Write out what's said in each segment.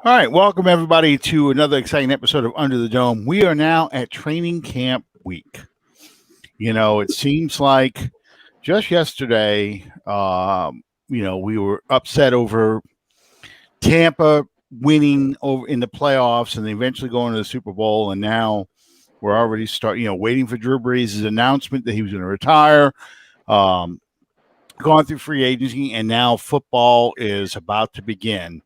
All right, welcome everybody to another exciting episode of Under the Dome. We are now at training camp week. You know, it seems like just yesterday, we were upset over Tampa winning over in the playoffs and then eventually going to the Super Bowl, and now we're already waiting for Drew Brees' announcement that he was going to retire. Gone through free agency, and now football is about to begin.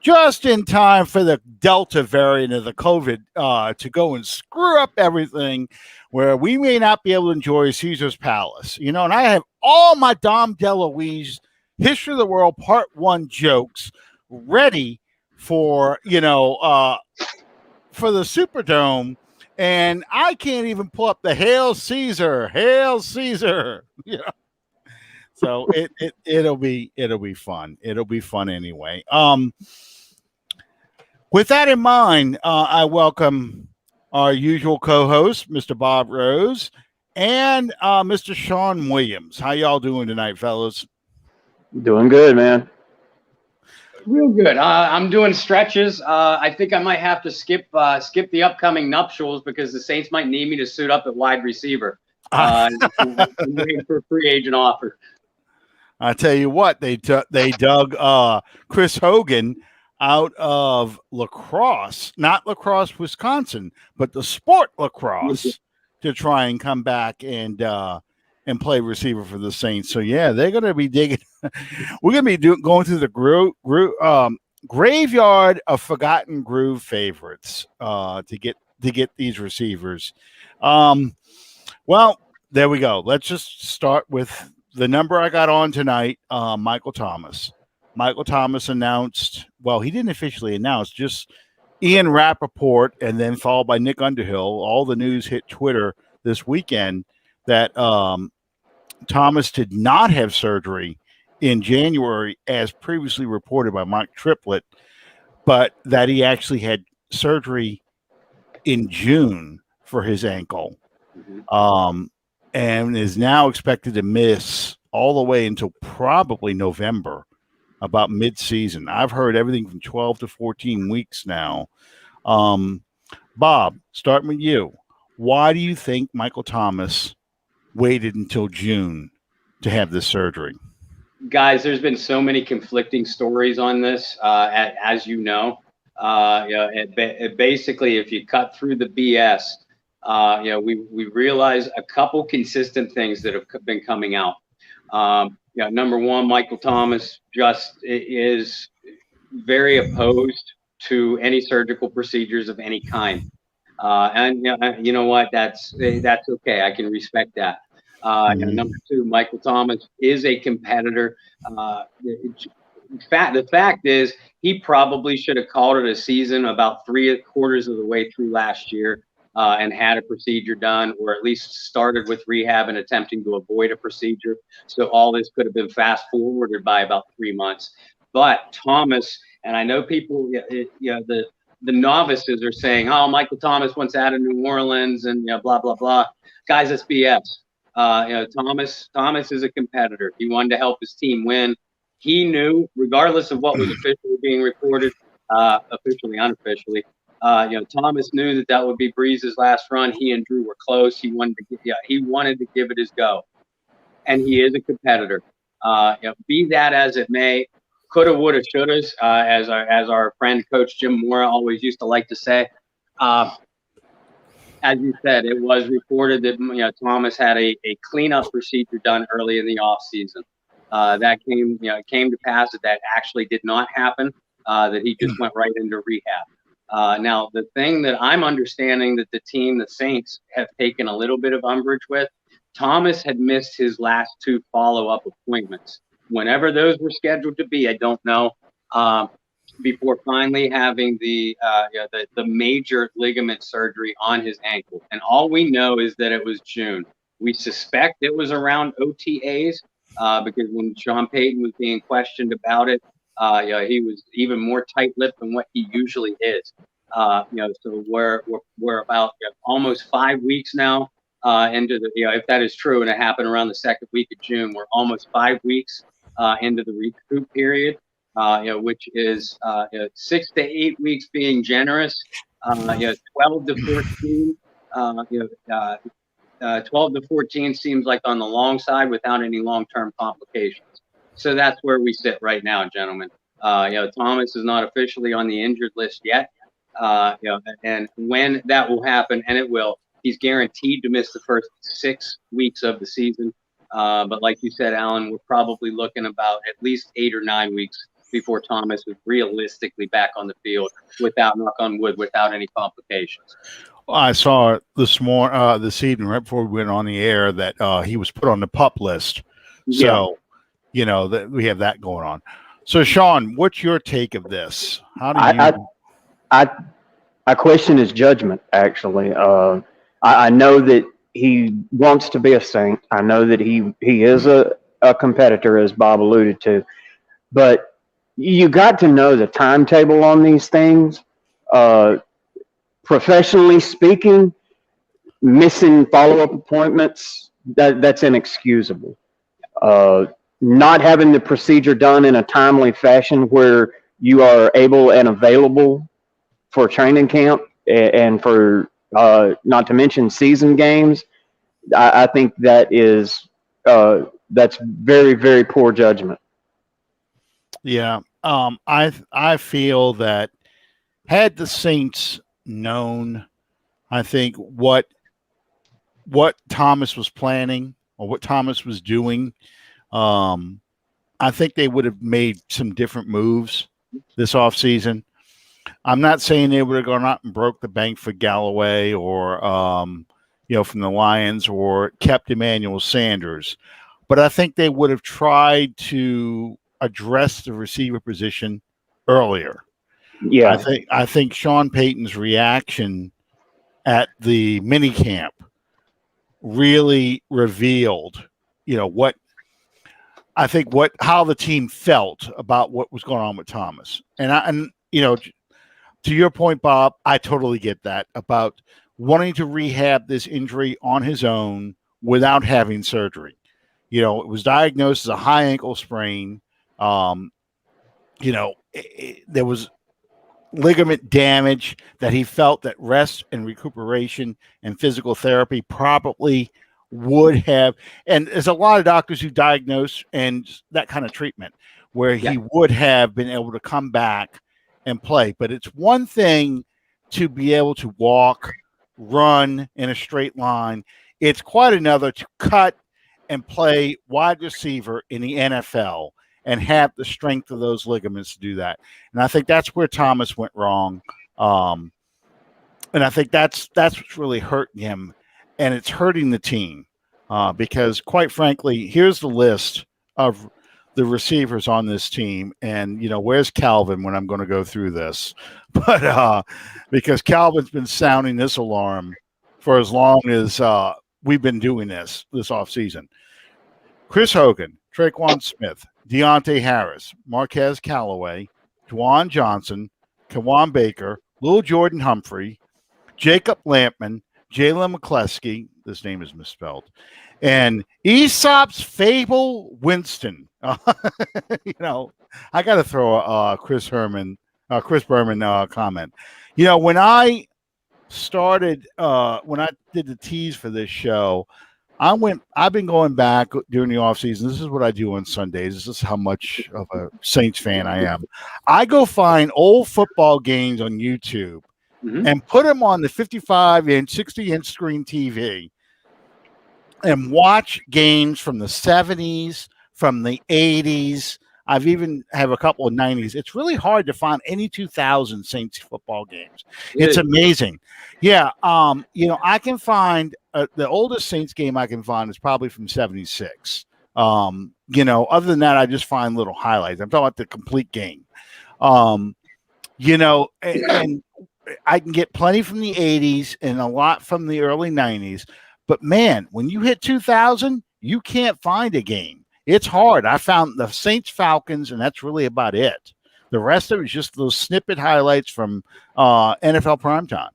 Just in time for the Delta variant of the COVID to go and screw up everything, where we may not be able to enjoy Caesar's Palace. You know, and I have all my Dom DeLuise History of the World Part 1 jokes ready for, for the Superdome, and I can't even pull up the Hail Caesar, Hail Caesar. Yeah. So it'll be fun. It'll be fun anyway. With that in mind, I welcome our usual co-host, Mr. Bob Rose, and Mr. Sean Williams. How y'all doing tonight, fellas? Doing good, man. Real good. I'm doing stretches. I think I might have to skip the upcoming nuptials because the Saints might need me to suit up at wide receiver. Waiting for a free agent offer. I tell you what, they dug Chris Hogan out of lacrosse, not lacrosse, Wisconsin, but the sport lacrosse, to try and come back and play receiver for the Saints. So yeah, they're going to be digging. We're going to be going through the graveyard of forgotten groove favorites to get these receivers. Well, there we go. Let's just start with the number I got on tonight. Michael Thomas. Michael Thomas announced, well, he didn't officially announce, just Ian Rappaport and then followed by Nick Underhill. All the news hit Twitter this weekend that Thomas did not have surgery in January as previously reported by Mike Triplett, but that he actually had surgery in June for his ankle, and is now expected to miss all the way until probably November, about midseason. I've heard everything from 12 to 14 weeks now. Bob, starting with you. Why do you think Michael Thomas waited until June to have this surgery? Guys, there's been so many conflicting stories on this, as you know. Basically, if you cut through the BS, we realize a couple consistent things that have been coming out. Number one, Michael Thomas just is very opposed to any surgical procedures of any kind. And you know what? That's okay. I can respect that. Number two, Michael Thomas is a competitor. The fact is, he probably should have called it a season about 3/4 of the way through last year. And had a procedure done, or at least started with rehab and attempting to avoid a procedure. So all this could have been fast forwarded by about 3 months. But Thomas, and I know people, the novices are saying, "Oh, Michael Thomas wants out of New Orleans," and blah blah blah. Guys, that's BS. Thomas is a competitor. He wanted to help his team win. He knew, regardless of what was officially being reported, officially, unofficially. Thomas knew that would be Brees' last run. He and Drew were close. He wanted to give it his go, and he is a competitor. Be that as it may, coulda, woulda, shoulda, as our friend Coach Jim Mora always used to like to say. As you said, it was reported that Thomas had a cleanup procedure done early in the off season. That came to pass that actually did not happen. That he just went right into rehab. Now, the thing that I'm understanding that the Saints, have taken a little bit of umbrage with, Thomas had missed his last 2 follow-up appointments. Whenever those were scheduled to be, I don't know, before finally having the major ligament surgery on his ankle. And all we know is that it was June. We suspect it was around OTAs because when Sean Payton was being questioned about it, he was even more tight-lipped than what he usually is. So we're about almost 5 weeks now into the, if that is true, and it happened around the second week of June, we're almost 5 weeks into the recoup period. which is 6 to 8 weeks being generous. 12 to 14. 12 to 14 seems like on the long side without any long-term complications. So that's where we sit right now, gentlemen. Thomas is not officially on the injured list yet. And when that will happen, and it will, he's guaranteed to miss the first 6 weeks of the season. But like you said, Alan, we're probably looking about at least 8 or 9 weeks before Thomas is realistically back on the field without, knock on wood, without any complications. I saw this evening, right before we went on the air, that he was put on the PUP list. So, that we have that going on. So, Sean, what's your take of this? How do you? I question his judgment. Actually, I know that he wants to be a Saint. I know that he is a competitor, as Bob alluded to. But you got to know the timetable on these things. Professionally speaking, missing follow-up appointments, that's inexcusable. Not having the procedure done in a timely fashion where you are able and available for training camp and for not to mention season games, I think that is that's very, very poor judgment. Yeah, I feel that had the Saints known, I think what Thomas was planning or what Thomas was doing, I think they would have made some different moves this offseason. I'm not saying they would have gone out and broke the bank for Galloway or from the Lions or kept Emmanuel Sanders, but I think they would have tried to address the receiver position earlier. Yeah, I think Sean Payton's reaction at the minicamp really revealed, how the team felt about what was going on with Thomas. And to your point, Bob, I totally get that about wanting to rehab this injury on his own without having surgery. It was diagnosed as a high ankle sprain. There was ligament damage that he felt that rest and recuperation and physical therapy probably would have. And there's a lot of doctors who diagnose and that kind of treatment where he would have been able to come back and play. But it's one thing to be able to walk, run in a straight line. It's quite another to cut and play wide receiver in the NFL and have the strength of those ligaments to do that. And I think that's where Thomas went wrong. And I think that's what's really hurting him. And it's hurting the team because, quite frankly, here's the list of the receivers on this team. And, where's Calvin when I'm going to go through this? But because Calvin's been sounding this alarm for as long as we've been doing this offseason. Chris Hogan, Traquan Smith, Deontay Harris, Marquez Callaway, Dwan Johnson, Kawan Baker, Lil Jordan Humphrey, Jacob Lampman, Jalen McCleskey, this name is misspelled, and Aesop's Fable Winston. I got to throw a Chris Berman comment. When I started, when I did the tease for this show, I've been going back during the offseason. This is what I do on Sundays. This is how much of a Saints fan I am. I go find old football games on YouTube and put them on the 55-inch, 60-inch screen TV and watch games from the 70s, from the 80s. I've even have a couple of 90s. It's really hard to find any 2000 Saints football games. It's amazing. Yeah. I can find the oldest Saints game I can find is probably from 76. Other than that, I just find little highlights. I'm talking about the complete game. And I can get plenty from the 80s and a lot from the early 90s. But man, when you hit 2000, you can't find a game. It's hard. I found the Saints Falcons, and that's really about it. The rest of it is just those snippet highlights from NFL primetime.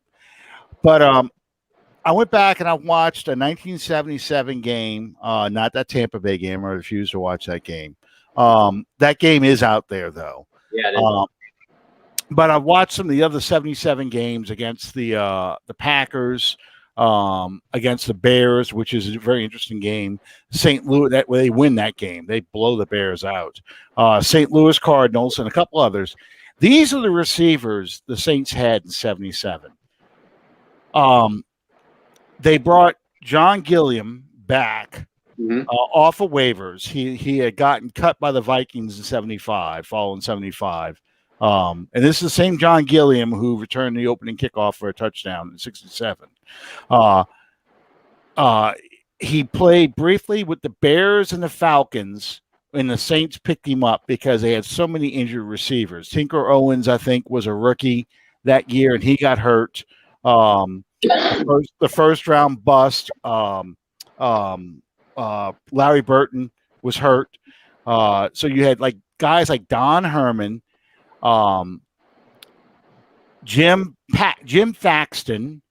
But I went back and I watched a 1977 game, not that Tampa Bay game. I refused to watch that game. That game is out there, though. Yeah, it is. But I've watched some of the other 77 games against the Packers, against the Bears, which is a very interesting game. St. Louis, that way they win that game. They blow the Bears out. St. Louis Cardinals and a couple others. These are the receivers the Saints had in 77. They brought John Gilliam back off of waivers. He had gotten cut by the Vikings in 75, following 75. And this is the same John Gilliam who returned the opening kickoff for a touchdown in 67. He played briefly with the Bears and the Falcons, and the Saints picked him up because they had so many injured receivers. Tinker Owens, I think, was a rookie that year, and he got hurt. The first round bust, Larry Burton was hurt. So you had like guys like Don Herrmann, Jim Thaxton,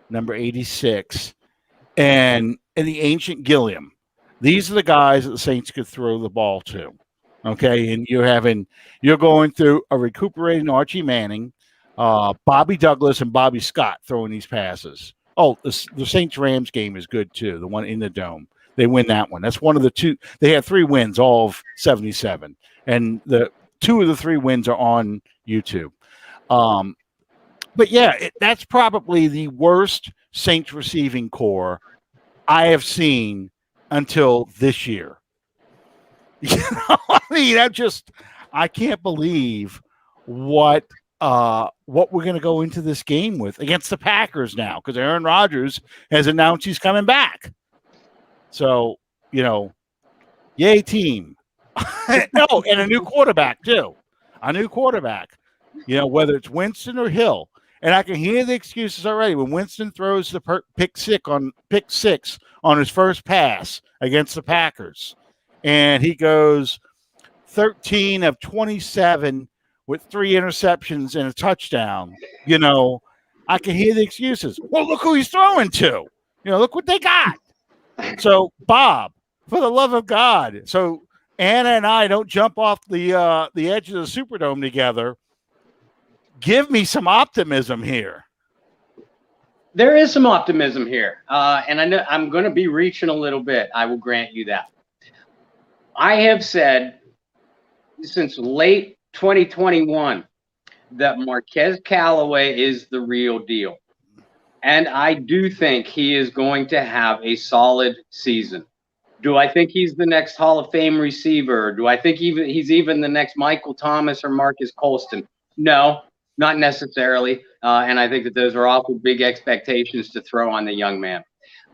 number 86, and the ancient Gilliam. These are the guys that the Saints could throw the ball to. Okay, and you're going through a recuperating Archie Manning, Bobby Douglas, and Bobby Scott throwing these passes. Oh, the Saints Rams game is good too. The one in the Dome, they win that one. That's one of the two. They had 3 wins, all of 77, and the 2 of the 3 wins are on YouTube. But yeah, that's probably the worst Saints receiving core I have seen until this year. You know, I mean, I can't believe what we're going to go into this game with against the Packers now, because Aaron Rodgers has announced he's coming back. So, you know, yay team. Oh, and a new quarterback too. A new quarterback. You know, whether it's Winston or Hill. And I can hear the excuses already when Winston throws the pick six on his first pass against the Packers. And he goes 13 of 27 with 3 interceptions and a touchdown. You know, I can hear the excuses. Well, look who he's throwing to. You know, look what they got. So, Bob, for the love of God. So, Anna and I don't jump off the edge of the Superdome together. Give me some optimism here. There is some optimism here. And I know I'm going to be reaching a little bit. I will grant you that. I have said since late 2021 that Marquez Callaway is the real deal. And I do think he is going to have a solid season. Do I think he's the next Hall of Fame receiver? Do I think he's even the next Michael Thomas or Marcus Colston? No, not necessarily. And I think that those are awful big expectations to throw on the young man.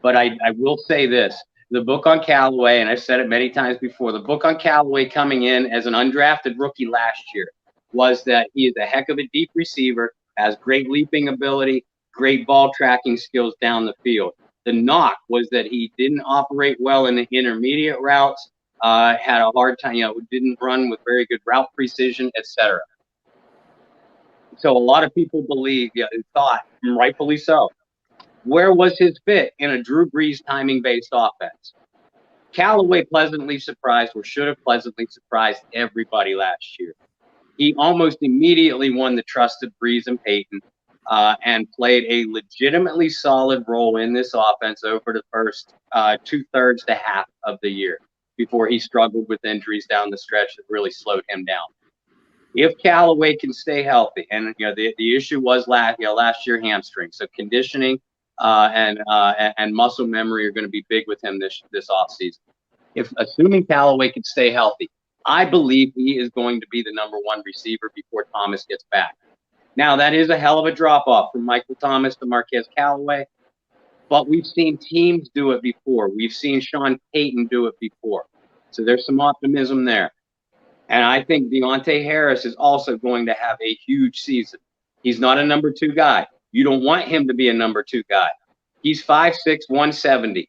But I will say this. The book on Callaway, and I've said it many times before, the book on Callaway coming in as an undrafted rookie last year was that he is a heck of a deep receiver, has great leaping ability, great ball tracking skills down the field. The knock was that he didn't operate well in the intermediate routes, had a hard time, didn't run with very good route precision, etc. So a lot of people thought, and rightfully so, where was his fit in a Drew Brees timing-based offense? Callaway pleasantly surprised, or should have pleasantly surprised everybody last year. He almost immediately won the trust of Brees and Peyton, and played a legitimately solid role in this offense over the first 2/3 to half of the year before he struggled with injuries down the stretch that really slowed him down. If Callaway can stay healthy, and the issue was last year hamstring, so conditioning and muscle memory are going to be big with him this offseason. Assuming Callaway can stay healthy, I believe he is going to be the number 1 receiver before Thomas gets back. Now, that is a hell of a drop-off from Michael Thomas to Marquez Callaway, but we've seen teams do it before. We've seen Sean Payton do it before. So there's some optimism there. And I think Deontay Harris is also going to have a huge season. He's not a number 2 guy. You don't want him to be a number 2 guy. He's 5'6", 170,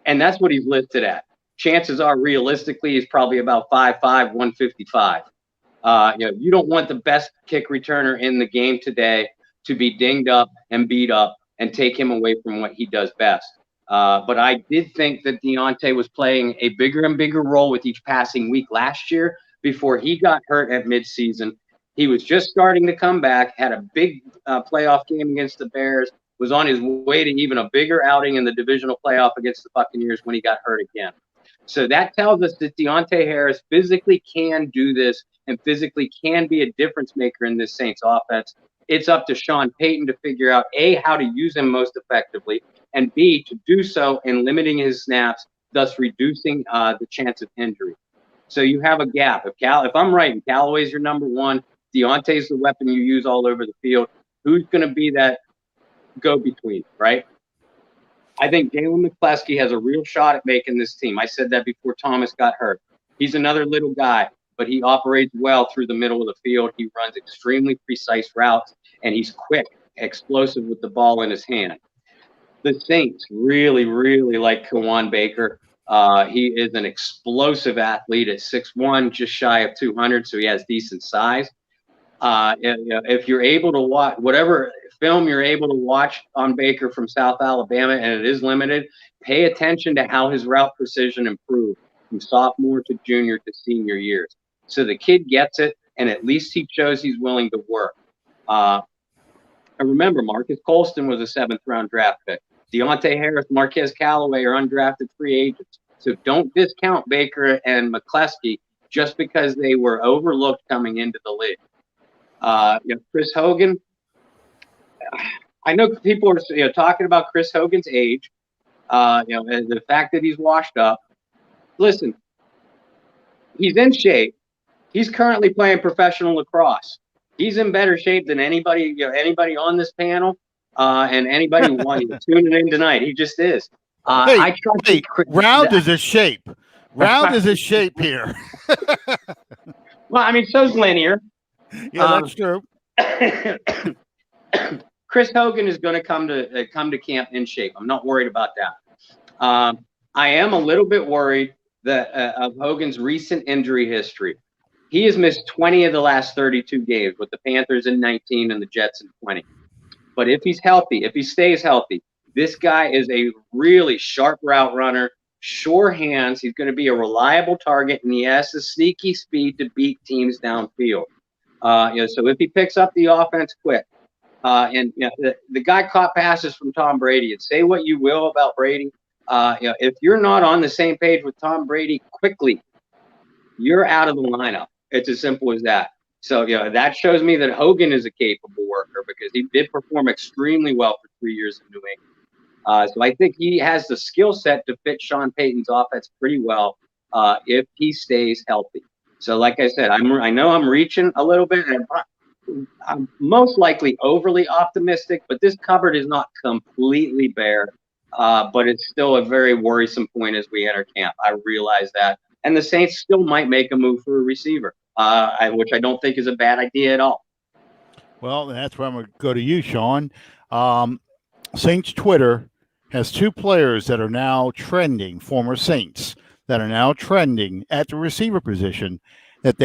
and that's what he's listed at. Chances are, realistically, he's probably about 5'5", 155. You don't want the best kick returner in the game today to be dinged up and beat up and take him away from what he does best. But I did think that Deontay was playing a bigger and bigger role with each passing week last year before he got hurt at midseason. He was just starting to come back, had a big playoff game against the Bears, was on his way to even a bigger outing in the divisional playoff against the Buccaneers when he got hurt again. So that tells us that Deontay Harris physically can do this and physically can be a difference maker in this Saints offense. It's up to Sean Payton to figure out, A, how to use him most effectively, and B, to do so in limiting his snaps, thus reducing the chance of injury. So you have a gap. If I'm right, and Callaway's your number one, Deontay's the weapon you use all over the field, who's going to be that go-between, right? I think Jalen McCleskey has a real shot at making this team. I said that before Thomas got hurt. He's another little guy, but he operates well through the middle of the field. He runs extremely precise routes, and he's quick, explosive with the ball in his hand. The Saints really, really like Kawan Baker. He is an explosive athlete at 6'1", just shy of 200, so he has decent size. If you're able to watch whatever film you're able to watch on Baker from South Alabama, and it is limited, pay attention to how his route precision improved from sophomore to junior to senior years. So the kid gets it, and at least he shows he's willing to work. And remember, Marcus Colston was a 7th-round draft pick. Deontay Harris, Marquez Callaway are undrafted free agents. So don't discount Baker and McCleskey just because they were overlooked coming into the league. Chris Hogan, I know people are talking about Chris Hogan's age, and the fact that he's washed up. Listen, he's in shape. He's currently playing professional lacrosse. He's in better shape than anybody on this panel, and anybody tuning in tonight. He just is. Round is a shape. Round is a shape here. Well, I mean, so's linear. Yeah, that's true. Chris Hogan is going to come to camp in shape. I'm not worried about that. I am a little bit worried that of Hogan's recent injury history. He has missed 20 of the last 32 games, with the Panthers in 19 and the Jets in 20. But if he's healthy, if he stays healthy, this guy is a really sharp route runner, sure hands. He's going to be a reliable target, and he has the sneaky speed to beat teams downfield. So if he picks up the offense quick, the guy caught passes from Tom Brady, and say what you will about Brady, if you're not on the same page with Tom Brady quickly, you're out of the lineup. It's as simple as that. So, that shows me that Hogan is a capable worker, because he did perform extremely well for 3 years in New England. So I think he has the skill set to fit Sean Payton's offense pretty well if he stays healthy. So, like I said, I know I'm reaching a little bit, and I'm most likely overly optimistic, but this cupboard is not completely bare. But it's still a very worrisome point as we enter camp. I realize that. And the Saints still might make a move for a receiver, which I don't think is a bad idea at all. Well, that's where I'm going to go to you, Sean. Saints Twitter has 2 players that are now trending, former Saints, that are now trending at the receiver position that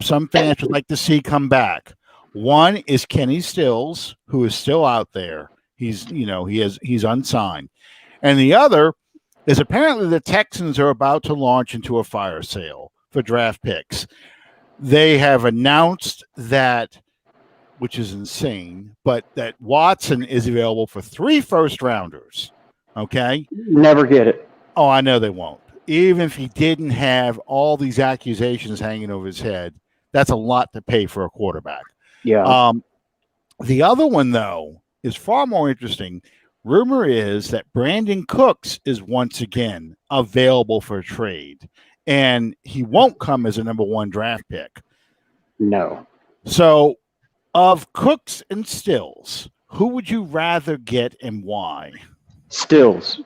some fans would like to see come back. One is Kenny Stills, who is still out there. He's unsigned. And the other is apparently the Texans are about to launch into a fire sale for draft picks. They have announced that, which is insane, but that Watson is available for 3 first-rounders. Okay? Never get it. Oh, I know they won't. Even if he didn't have all these accusations hanging over his head, that's a lot to pay for a quarterback. Yeah. The other one, though, is far more interesting. Rumor is that Brandon Cooks is once again available for a trade, and he won't come as a number 1 draft pick. No. So, of Cooks and Stills, who would you rather get and why? Stills.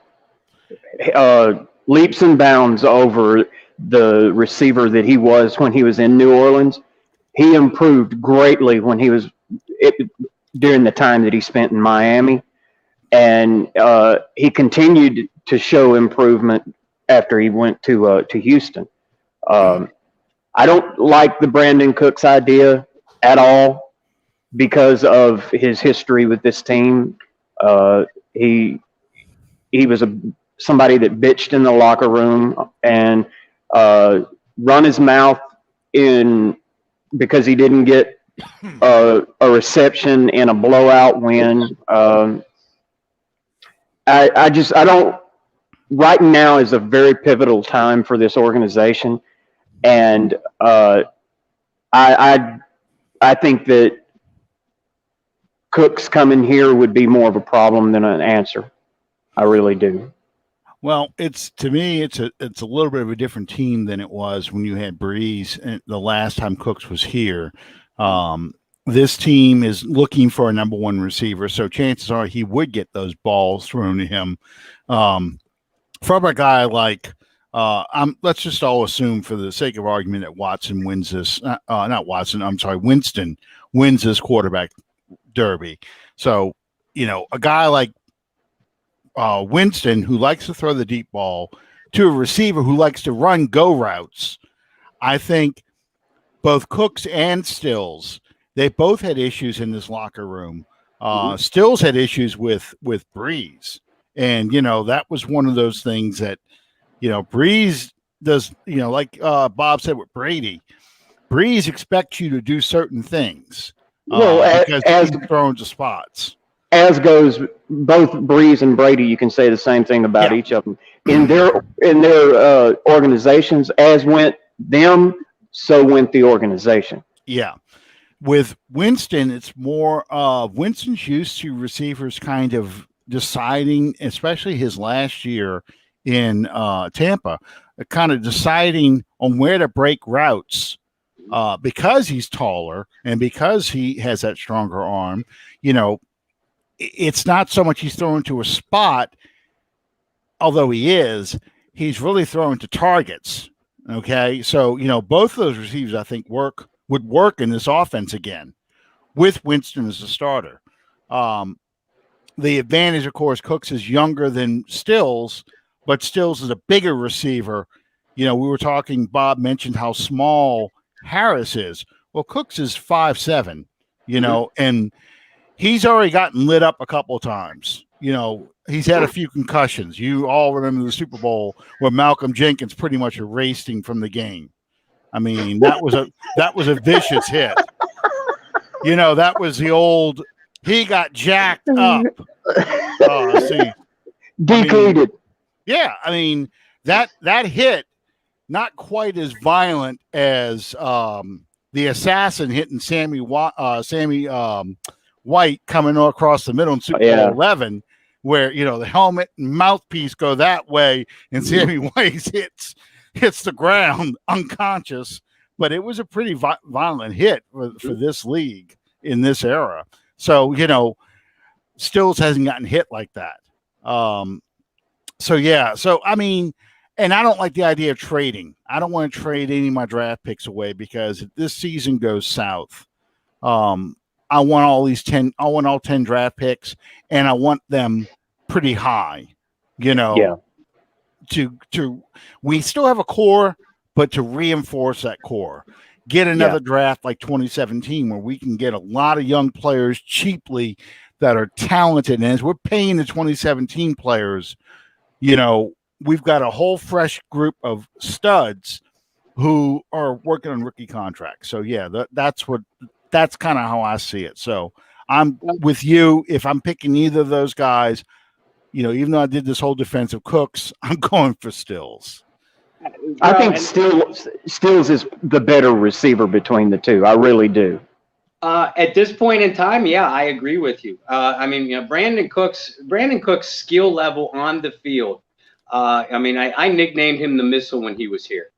Leaps and bounds over the receiver that he was when he was in New Orleans. He improved greatly when he was during the time that he spent in Miami, and he continued to show improvement after he went to Houston. I don't like the Brandon Cooks idea at all because of his history with this team. He was somebody that bitched in the locker room and run his mouth in because he didn't get a reception in a blowout win. I don't. Right now is a very pivotal time for this organization, and I think that Cook's coming here would be more of a problem than an answer. I really do. Well, to me, it's a little bit of a different team than it was when you had Breeze and the last time Cooks was here. This team is looking for a number one receiver, so chances are he would get those balls thrown to him. From a guy like, let's just all assume for the sake of argument that Watson wins this. Not Watson. I'm sorry, Winston wins this quarterback derby. So, a guy like Winston, who likes to throw the deep ball, to a receiver who likes to run go routes. I think both Cooks and Stills, they both had issues in this locker room. Stills had issues with Breeze. And, that was one of those things that, Breeze does, like Bob said with Brady, Breeze expects you to do certain things because he's thrown to spots. As goes both Breeze and Brady, you can say the same thing about each of them. In their organizations, as went them, so went the organization. Yeah. With Winston, it's more of Winston's used to receivers kind of deciding, especially his last year in Tampa, kind of deciding on where to break routes because he's taller and because he has that stronger arm. It's not so much he's throwing to a spot, although he's really throwing to targets. Okay. So, both of those receivers, I think, would work in this offense again with Winston as a starter. The advantage, of course, Cooks is younger than Stills, but Stills is a bigger receiver. We were talking, Bob mentioned how small Harris is. Well, Cooks is 5'7", and he's already gotten lit up a couple of times. He's had a few concussions. You all remember the Super Bowl where Malcolm Jenkins pretty much erased him from the game. I mean, that was a vicious hit. That was the old. He got jacked up. Depleted. I mean that hit, not quite as violent as the assassin hitting Sammy White coming across the middle in Super Bowl 11, where the helmet and mouthpiece go that way, and Sammy White hits the ground unconscious. But it was a pretty violent hit for this league in this era. So Stills hasn't gotten hit like that. So I mean, and I don't like the idea of trading. I don't want to trade any of my draft picks away because if this season goes south, I want all 10 draft picks, and I want them pretty high, we still have a core, but to reinforce that core, get another draft like 2017 where we can get a lot of young players cheaply that are talented. And as we're paying the 2017 players, we've got a whole fresh group of studs who are working on rookie contracts. So that's kind of how I see it. So I'm with you. If I'm picking either of those guys, even though I did this whole defense of Cooks, I'm going for Stills. I think Stills is the better receiver between the two. I really do. At this point in time, I agree with you. Brandon Cook's skill level on the field. I nicknamed him the missile when he was here.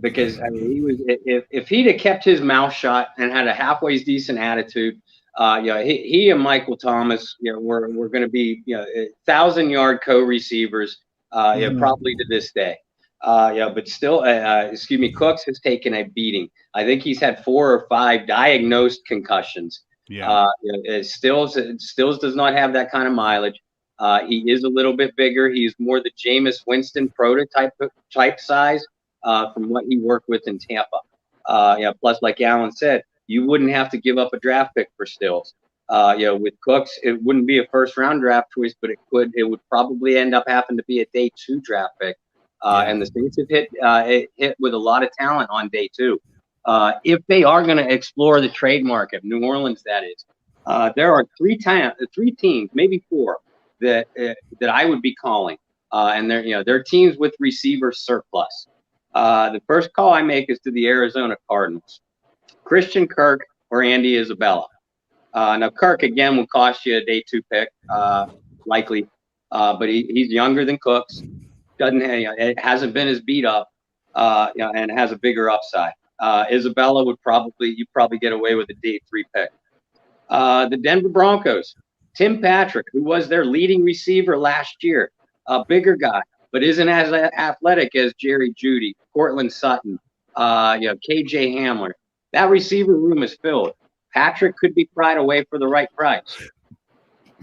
Because he was, if he'd have kept his mouth shut and had a halfway decent attitude, he and Michael Thomas, were going to be 1,000-yard co-receivers, probably to this day. But still, Cooks has taken a beating. I think he's had 4 or 5 diagnosed concussions. Stills does not have that kind of mileage. He is a little bit bigger. He's more the Jameis Winston prototype size. From what he worked with in Tampa. Plus, like Alan said, you wouldn't have to give up a draft pick for Stills. With Cooks, it wouldn't be a first-round draft choice, but it would probably end up having to be a day 2 draft pick. And the Saints have hit with a lot of talent on day 2. if they are going to explore the trade market, New Orleans, that is, there are three teams, maybe four, that I would be calling, and they're teams with receiver surplus. The first call I make is to the Arizona Cardinals, Christian Kirk or Andy Isabella. Now Kirk again will cost you a day 2 pick, likely, but he's younger than Cooks. It hasn't been as beat up, and has a bigger upside. Isabella you'd probably get away with a day 3 pick. The Denver Broncos, Tim Patrick, who was their leading receiver last year, a bigger guy, but isn't as athletic as Jerry Jeudy, Cortland Sutton, KJ Hamler. That receiver room is filled. Patrick could be pried away for the right price.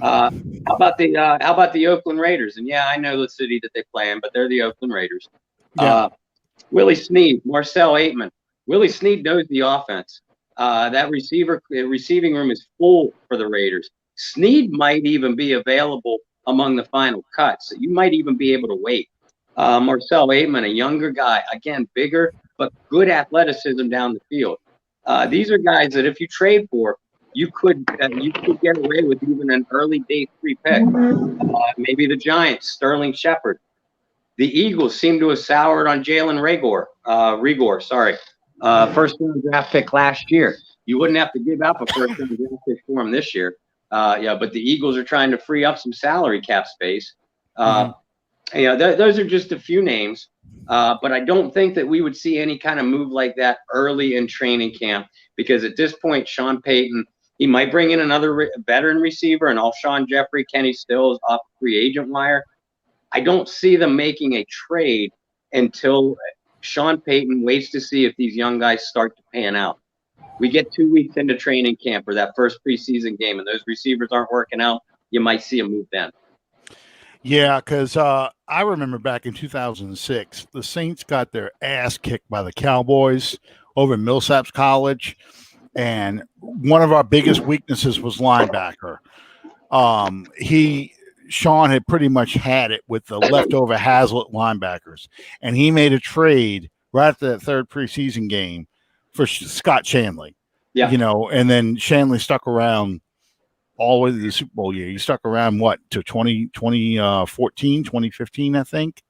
How about the Oakland Raiders? And yeah, I know the city that they play in, but they're the Oakland Raiders. Yeah. Willie Snead, Marcel Aitman. Willie Snead knows the offense. That receiving room is full for the Raiders. Snead might even be available among the final cuts. So you might even be able to wait. Marcel Aitman, a younger guy, again, bigger, but good athleticism down the field. These are guys that if you trade for, you could get away with even an early day 3 pick. Maybe the Giants, Sterling Shepard. The Eagles seem to have soured on Jalen Rigor, first round draft pick last year. You wouldn't have to give up a first round draft pick for him this year. But the Eagles are trying to free up some salary cap space. Those are just a few names. But I don't think that we would see any kind of move like that early in training camp, because at this point, Sean Payton, he might bring in another veteran receiver, and Alshon Jeffrey, Kenny Stills off the free agent wire. I don't see them making a trade until Sean Payton waits to see if these young guys start to pan out. We get 2 weeks into training camp or that first preseason game, and those receivers aren't working out, you might see a move then. Yeah, because I remember back in 2006, the Saints got their ass kicked by the Cowboys over in Millsaps College, and one of our biggest weaknesses was linebacker. Sean had pretty much had it with the leftover Hazlitt linebackers, and he made a trade right after that third preseason game for Scott Shanley. Yeah, and then Shanley stuck around all the way to the Super Bowl year. He stuck around to 2014, 2015, I think.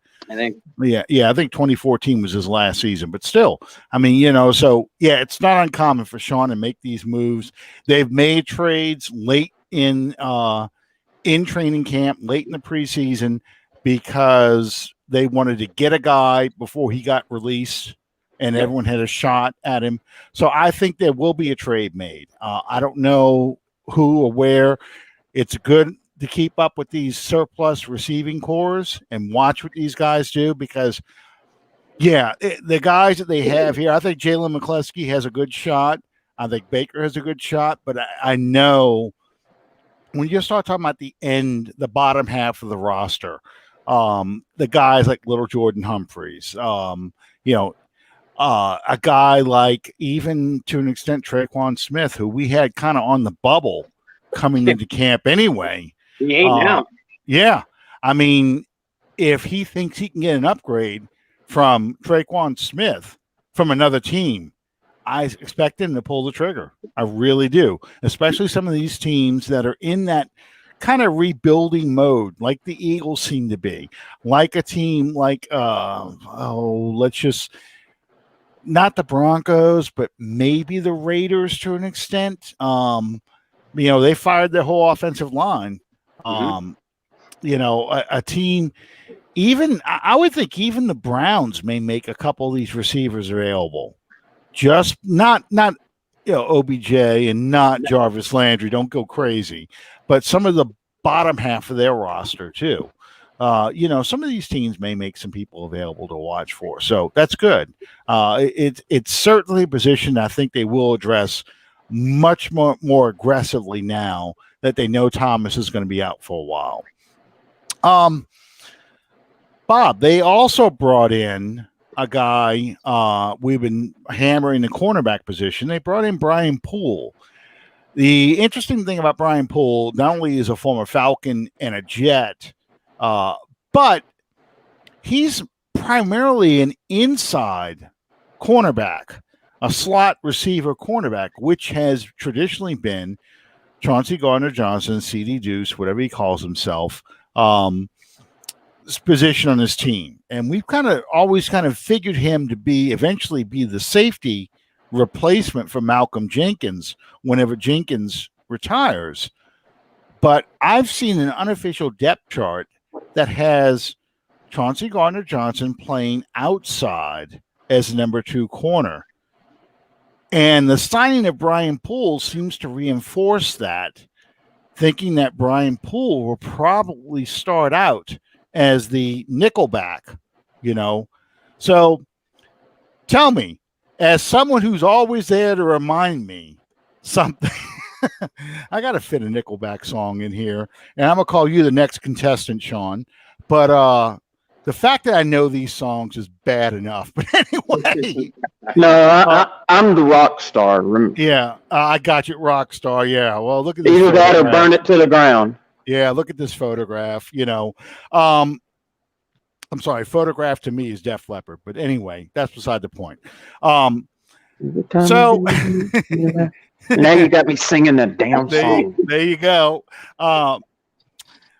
Yeah, I think 2014 was his last season, but still, I mean, so yeah, it's not uncommon for Sean to make these moves. They've made trades late in training camp, late in the preseason, because they wanted to get a guy before he got released and everyone had a shot at him. So I think there will be a trade made. I don't know who or where. It's good to keep up with these surplus receiving cores and watch what these guys do, because the guys that they have here, I think Jalen McCleskey has a good shot. I think Baker has a good shot, but I know when you start talking about the bottom half of the roster, the guys like Little Jordan Humphreys, a guy like, even to an extent, Traquan Smith, who we had kind of on the bubble coming into camp anyway. He ain't now. Yeah. I mean, if he thinks he can get an upgrade from Traquan Smith from another team, I expect him to pull the trigger. I really do, especially some of these teams that are in that kind of rebuilding mode, like the Eagles seem to be, like a team like, not the Broncos, but maybe the Raiders to an extent. They fired their whole offensive line. A team, even I would think even the Browns may make a couple of these receivers available. Just not OBJ and not Jarvis Landry. Don't go crazy, but some of the bottom half of their roster too. Some of these teams may make some people available to watch for. So that's good. It's certainly a position I think they will address much more aggressively now that they know Thomas is going to be out for a while. Bob, they also brought in a guy, we've been hammering the cornerback position. They brought in Brian Poole. The interesting thing about Brian Poole, not only is a former Falcon and a Jet, but he's primarily an inside cornerback. a slot receiver cornerback, which has traditionally been Chauncey Gardner-Johnson, C.D. Deuce, whatever he calls himself, position on his team. And we've always figured him to eventually be the safety replacement for Malcolm Jenkins whenever Jenkins retires. But I've seen an unofficial depth chart that has Chauncey Gardner-Johnson playing outside as number 2 corner. And the signing of Brian Poole seems to reinforce that, thinking that Brian Poole will probably start out as the nickelback, So tell me, as someone who's always there to remind me something, I got to fit a Nickelback song in here, and I'm going to call you the next contestant, Sean. But the fact that I know these songs is bad enough. But anyway. No, I'm the rock star. Yeah, I got you, rock star. Yeah, well, look at this. Either that or burn it to the ground. Yeah, look at this photograph, I'm sorry, photograph to me is Def Leppard. But anyway, that's beside the point. So now you got me singing the damn song. There you go.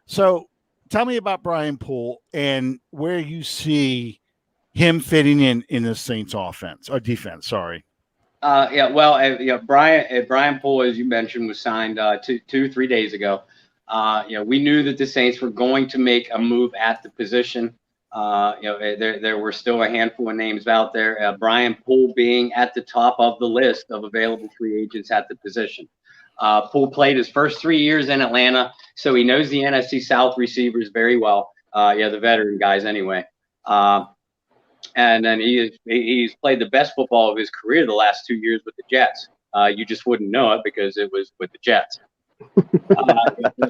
So tell me about Brian Poole and where you see him fitting in the Saints offense or defense. Sorry. Brian Poole, as you mentioned, was signed 3 days ago. We knew that the Saints were going to make a move at the position. There were still a handful of names out there. Brian Poole being at the top of the list of available free agents at the position. Poole played his first 3 years in Atlanta, so he knows the NFC South receivers very well. The veteran guys anyway. And then he's played the best football of his career the last 2 years with the Jets. You just wouldn't know it because it was with the Jets.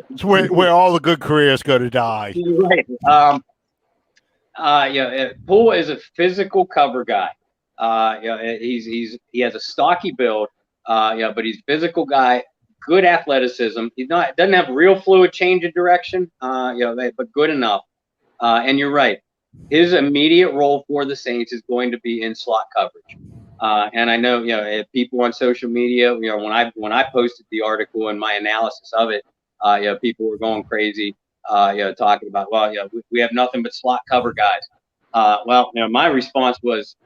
It's where all the good careers go to die. Right. Poole is a physical cover guy. He has a stocky build. But he's a physical guy, good athleticism. Doesn't have real fluid change of direction. But good enough. And you're right. His immediate role for the Saints is going to be in slot coverage. And I know, people on social media, when I posted the article and my analysis of it, people were going crazy, talking about, we have nothing but slot cover guys. My response was,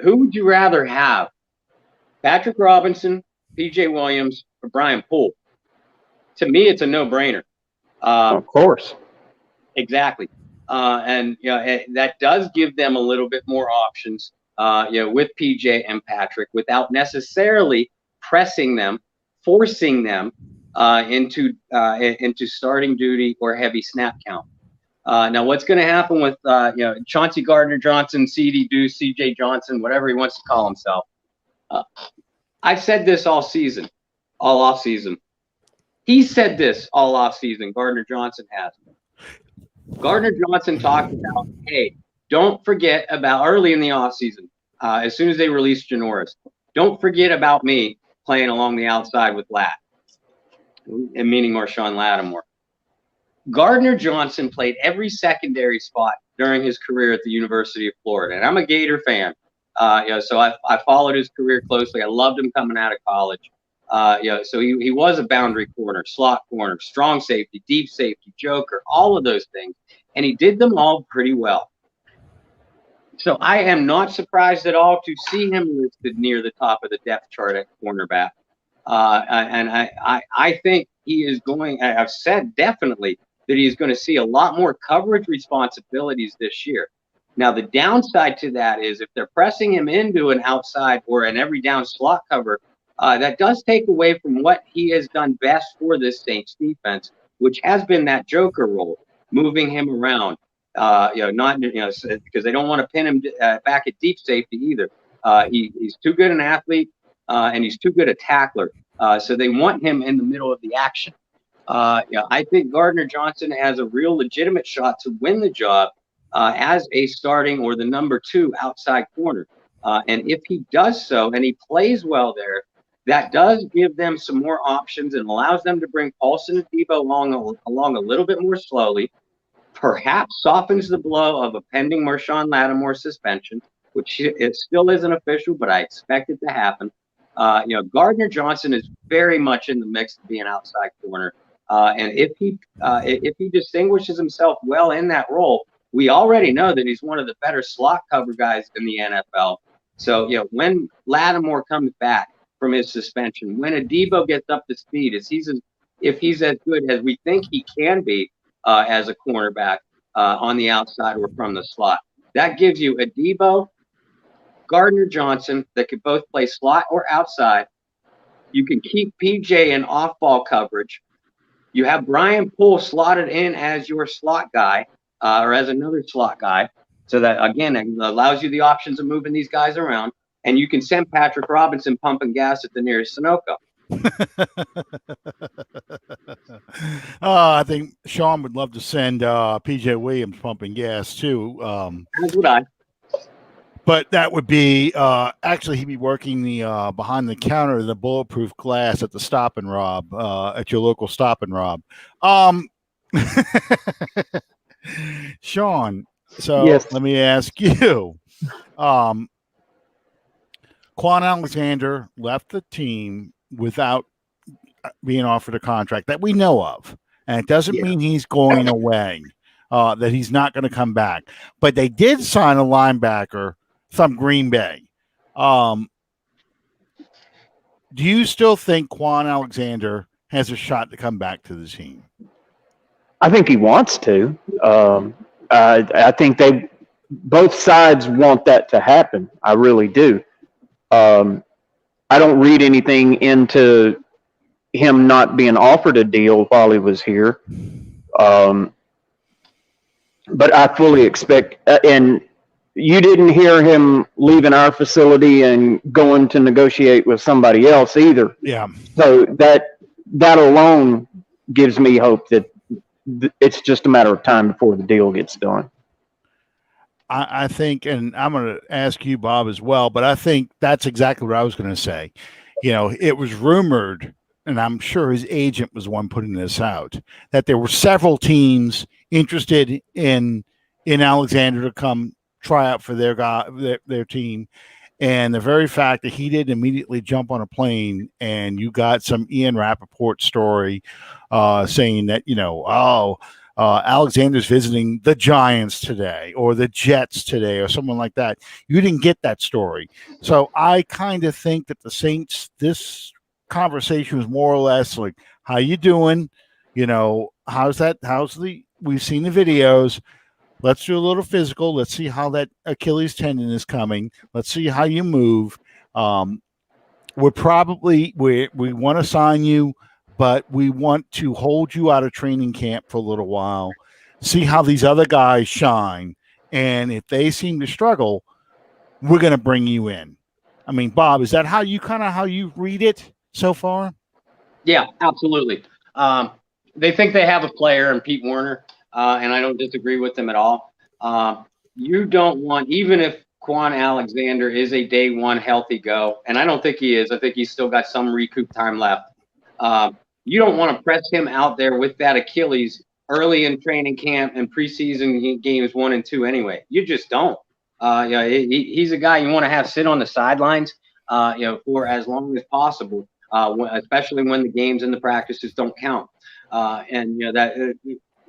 who would you rather have? Patrick Robinson, P.J. Williams, or Brian Poole? To me, it's a no-brainer. Of course. Exactly. That does give them a little bit more options, with PJ and Patrick without necessarily pressing them, forcing them into starting duty or heavy snap count. Now, what's going to happen with Chauncey Gardner-Johnson, C.D. Deuce, C.J. Johnson, whatever he wants to call himself? I've said this all off season. He said this all off season. Gardner-Johnson has. Gardner-Johnson talked about, hey, don't forget about early in the offseason, as soon as they released Janoris, don't forget about me playing along the outside with Lat, and meaning Marshawn Lattimore. Gardner-Johnson played every secondary spot during his career at the University of Florida, and I'm a Gator fan, so I followed his career closely. I loved him coming out of college. So he was a boundary corner, slot corner, strong safety, deep safety, joker, all of those things. And he did them all pretty well. So I am not surprised at all to see him listed near the top of the depth chart at cornerback. And I think he is going, I've said definitely that he's going to see a lot more coverage responsibilities this year. Now, the downside to that is if they're pressing him into an outside or an every down slot cover, that does take away from what he has done best for this Saints defense, which has been that joker role, moving him around. Because they don't want to pin him back at deep safety either. He's too good an athlete, and he's too good a tackler. So they want him in the middle of the action. I think Gardner-Johnson has a real legitimate shot to win the job as a starting or the number 2 outside corner. And if he does so and he plays well there, that does give them some more options and allows them to bring Paulson and Debo along a little bit more slowly, perhaps softens the blow of a pending Marshawn Lattimore suspension, which it still isn't official, but I expect it to happen. Gardner Johnson is very much in the mix to be an outside corner. And if he distinguishes himself well in that role, we already know that he's one of the better slot cover guys in the NFL. So, when Lattimore comes back from his suspension, when Adebo gets up to speed, if he's as good as we think he can be as a cornerback on the outside or from the slot, that gives you Adebo, Gardner Johnson that could both play slot or outside. You can keep PJ in off-ball coverage. You have Brian Poole slotted in as your slot guy or as another slot guy. So that, again, it allows you the options of moving these guys around. And you can send Patrick Robinson pumping gas at the nearest Sunoco. I think Sean would love to send PJ Williams pumping gas too. As would I. But that would be actually he'd be working the behind the counter, the bulletproof glass at the Stop and Rob at your local Stop and Rob. Sean, so yes. Let me ask you. Quan Alexander left the team without being offered a contract that we know of, and it doesn't mean he's going away. That he's not going to come back, but they did sign a linebacker from Green Bay. Do you still think Quan Alexander has a shot to come back to the team? I think he wants to. I think both sides want that to happen. I really do. I don't read anything into him not being offered a deal while he was here. But I fully expect, and you didn't hear him leaving our facility and going to negotiate with somebody else either. Yeah. So that alone gives me hope that it's just a matter of time before the deal gets done. I think, and I'm going to ask you, Bob, as well, but I think that's exactly what I was going to say. It was rumored, and I'm sure his agent was the one putting this out, that there were several teams interested in Alexander to come try out for their team, and the very fact that he didn't immediately jump on a plane, and you got some Ian Rappaport story saying that Alexander's visiting the Giants today or the Jets today or someone like that. You didn't get that story, so I kind of think that the Saints, this conversation was more or less like, "How you doing? How's that? We've seen the videos. Let's do a little physical. Let's see how that Achilles tendon is coming. Let's see how you move. We want to sign you, but we want to hold you out of training camp for a little while, see how these other guys shine. And if they seem to struggle, we're going to bring you in." I mean, Bob, is that how you read it so far? Yeah, absolutely. They think they have a player in Pete Werner. And I don't disagree with them at all. You don't want, even if Quan Alexander is a day one healthy go, and I don't think he is. I think he's still got some recoup time left. You don't want to press him out there with that Achilles early in training camp and preseason games 1 and 2 anyway. You just don't. He's a guy you want to have sit on the sidelines, for as long as possible, especially when the games and the practices don't count.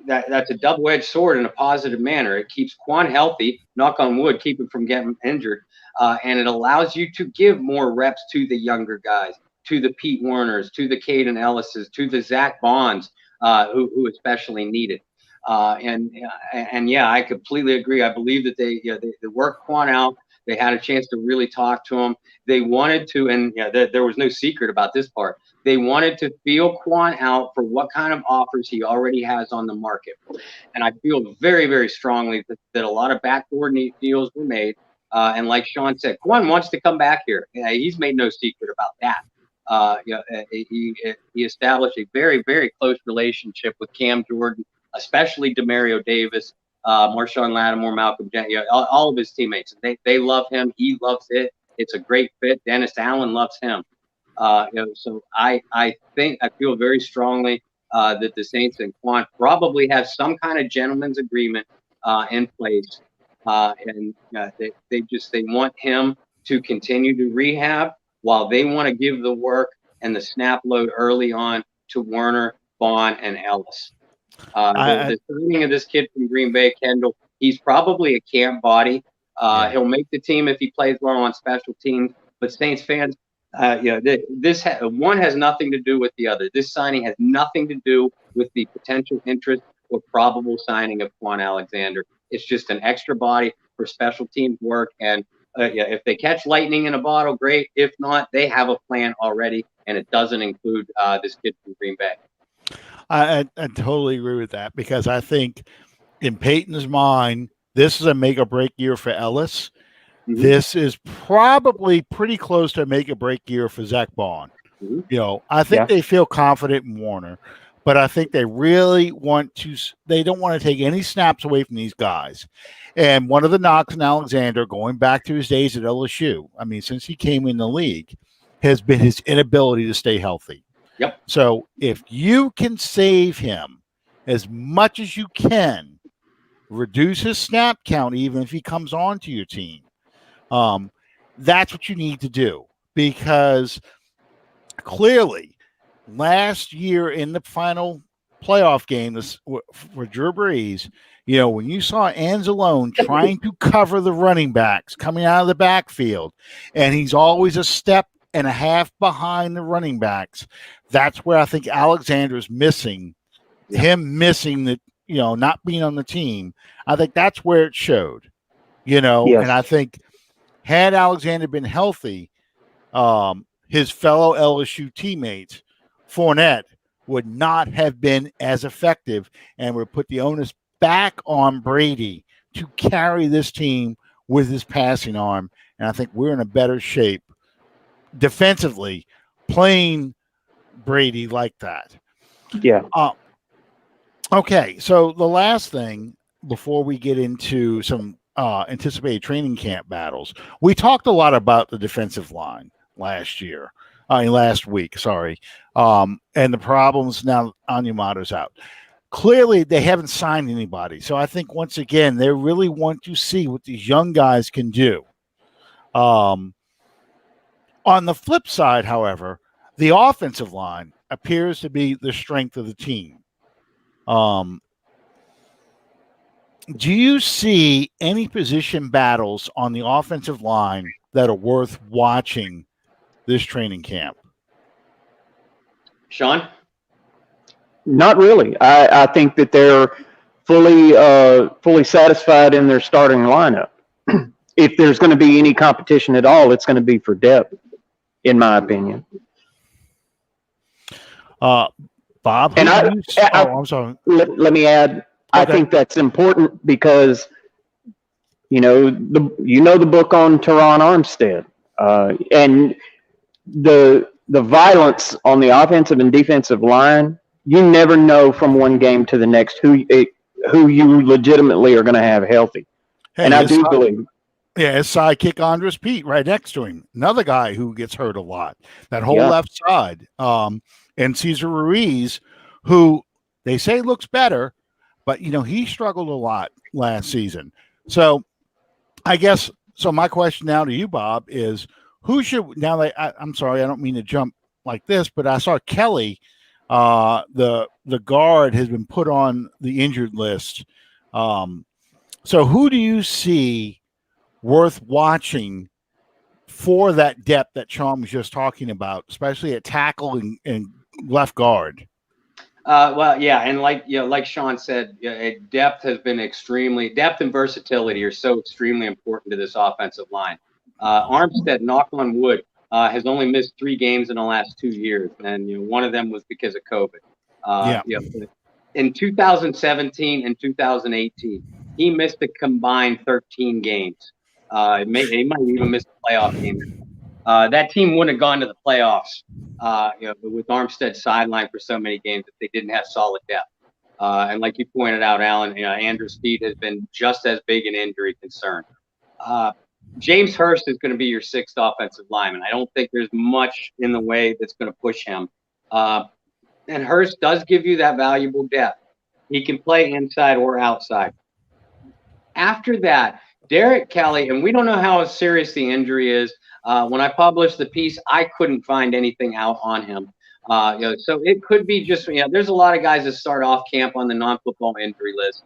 That's a double-edged sword in a positive manner. It keeps Quan healthy, knock on wood, keep him from getting injured, and it allows you to give more reps to the younger guys, to the Pete Werners, to the Caden Ellises, to the Zach Bonds, who especially need it. I completely agree. I believe that they worked Quan out. They had a chance to really talk to him. They wanted to, and there was no secret about this part. They wanted to feel Quan out for what kind of offers he already has on the market. And I feel very, very strongly that a lot of backdoor deals were made. And like Sean said, Quan wants to come back here. He's made no secret about that. He established a very, very close relationship with Cam Jordan, especially Demario Davis, Marshawn Lattimore, Malcolm Jenkins, all of his teammates. They love him. He loves it. It's a great fit. Dennis Allen loves him. So I feel very strongly that the Saints and Quan probably have some kind of gentleman's agreement in place They want him to continue to rehab while they want to give the work and the snap load early on to Werner, Vaughn, and Ellis. The signing of this kid from Green Bay, Kendall, he's probably a camp body. He'll make the team if he plays well on special teams. But Saints fans, one has nothing to do with the other. This signing has nothing to do with the potential interest or probable signing of Quan Alexander. It's just an extra body for special teams work. And if they catch lightning in a bottle, great. If not, they have a plan already, and it doesn't include this kid from Green Bay. I totally agree with that, because I think in Peyton's mind, this is a make or break year for Ellis. Mm-hmm. This is probably pretty close to a make or break year for Zach Bond. Mm-hmm. I think they feel confident in Warner, but I think they really they don't want to take any snaps away from these guys. And one of the knocks on Alexander, going back to his days at LSU, I mean, since he came in the league, has been his inability to stay healthy. Yep. So if you can save him as much as you can, reduce his snap count, even if he comes onto your team, that's what you need to do. Because clearly, last year in the final playoff game for Drew Brees, when you saw Anzalone trying to cover the running backs coming out of the backfield, and he's always a step and a half behind the running backs, that's where I think Alexander's missing. Him missing the, not being on the team. I think that's where it showed, yes. And I think had Alexander been healthy, his fellow LSU teammates, Fournette, would not have been as effective and would put the onus back on Brady to carry this team with his passing arm. And I think we're in a better shape defensively playing Brady like that. Yeah. Okay. So the last thing before we get into some anticipated training camp battles, we talked a lot about the defensive line last week, and the problems now Onyemata's out. Clearly, they haven't signed anybody. So I think, once again, they really want to see what these young guys can do. On the flip side, however, the offensive line appears to be the strength of the team. Do you see any position battles on the offensive line that are worth watching this training camp? Sean? Not really. I think that they're fully satisfied in their starting lineup. If there's going to be any competition at all, it's going to be for depth, in my opinion. Bob? And I'm sorry. Let me add, okay. I think that's important because, the book on Teron Armstead, and the violence on the offensive and defensive line. You never know from one game to the next who you legitimately are going to have healthy. Hey, and I do believe. Yeah, his sidekick Andres Pete right next to him. Another guy who gets hurt a lot. That whole left side. And Cesar Ruiz, who they say looks better, but, he struggled a lot last season. So I guess, my question now to you, Bob, is who should, I'm sorry, I don't mean to jump like this, but I saw Kelly, the guard, has been put on the injured list. So who do you see worth watching for that depth that Sean was just talking about, especially at tackle and left guard? And like Sean said, depth and versatility are so extremely important to this offensive line. Armstead, knock on wood, has only missed 3 games in the last 2 years, and one of them was because of COVID. In 2017 and 2018, he missed a combined 13 games. He might even miss a playoff game. That team wouldn't have gone to the playoffs, with Armstead sidelined for so many games if they didn't have solid depth. And like you pointed out, Alan, Andrew Speed has been just as big an injury concern. James Hurst is going to be your 6th offensive lineman. I don't think there's much in the way that's going to push him. And Hurst does give you that valuable depth. He can play inside or outside. After that, Derek Kelly, and we don't know how serious the injury is. When I published the piece, I couldn't find anything out on him. So it could be just, there's a lot of guys that start off camp on the non-football injury list.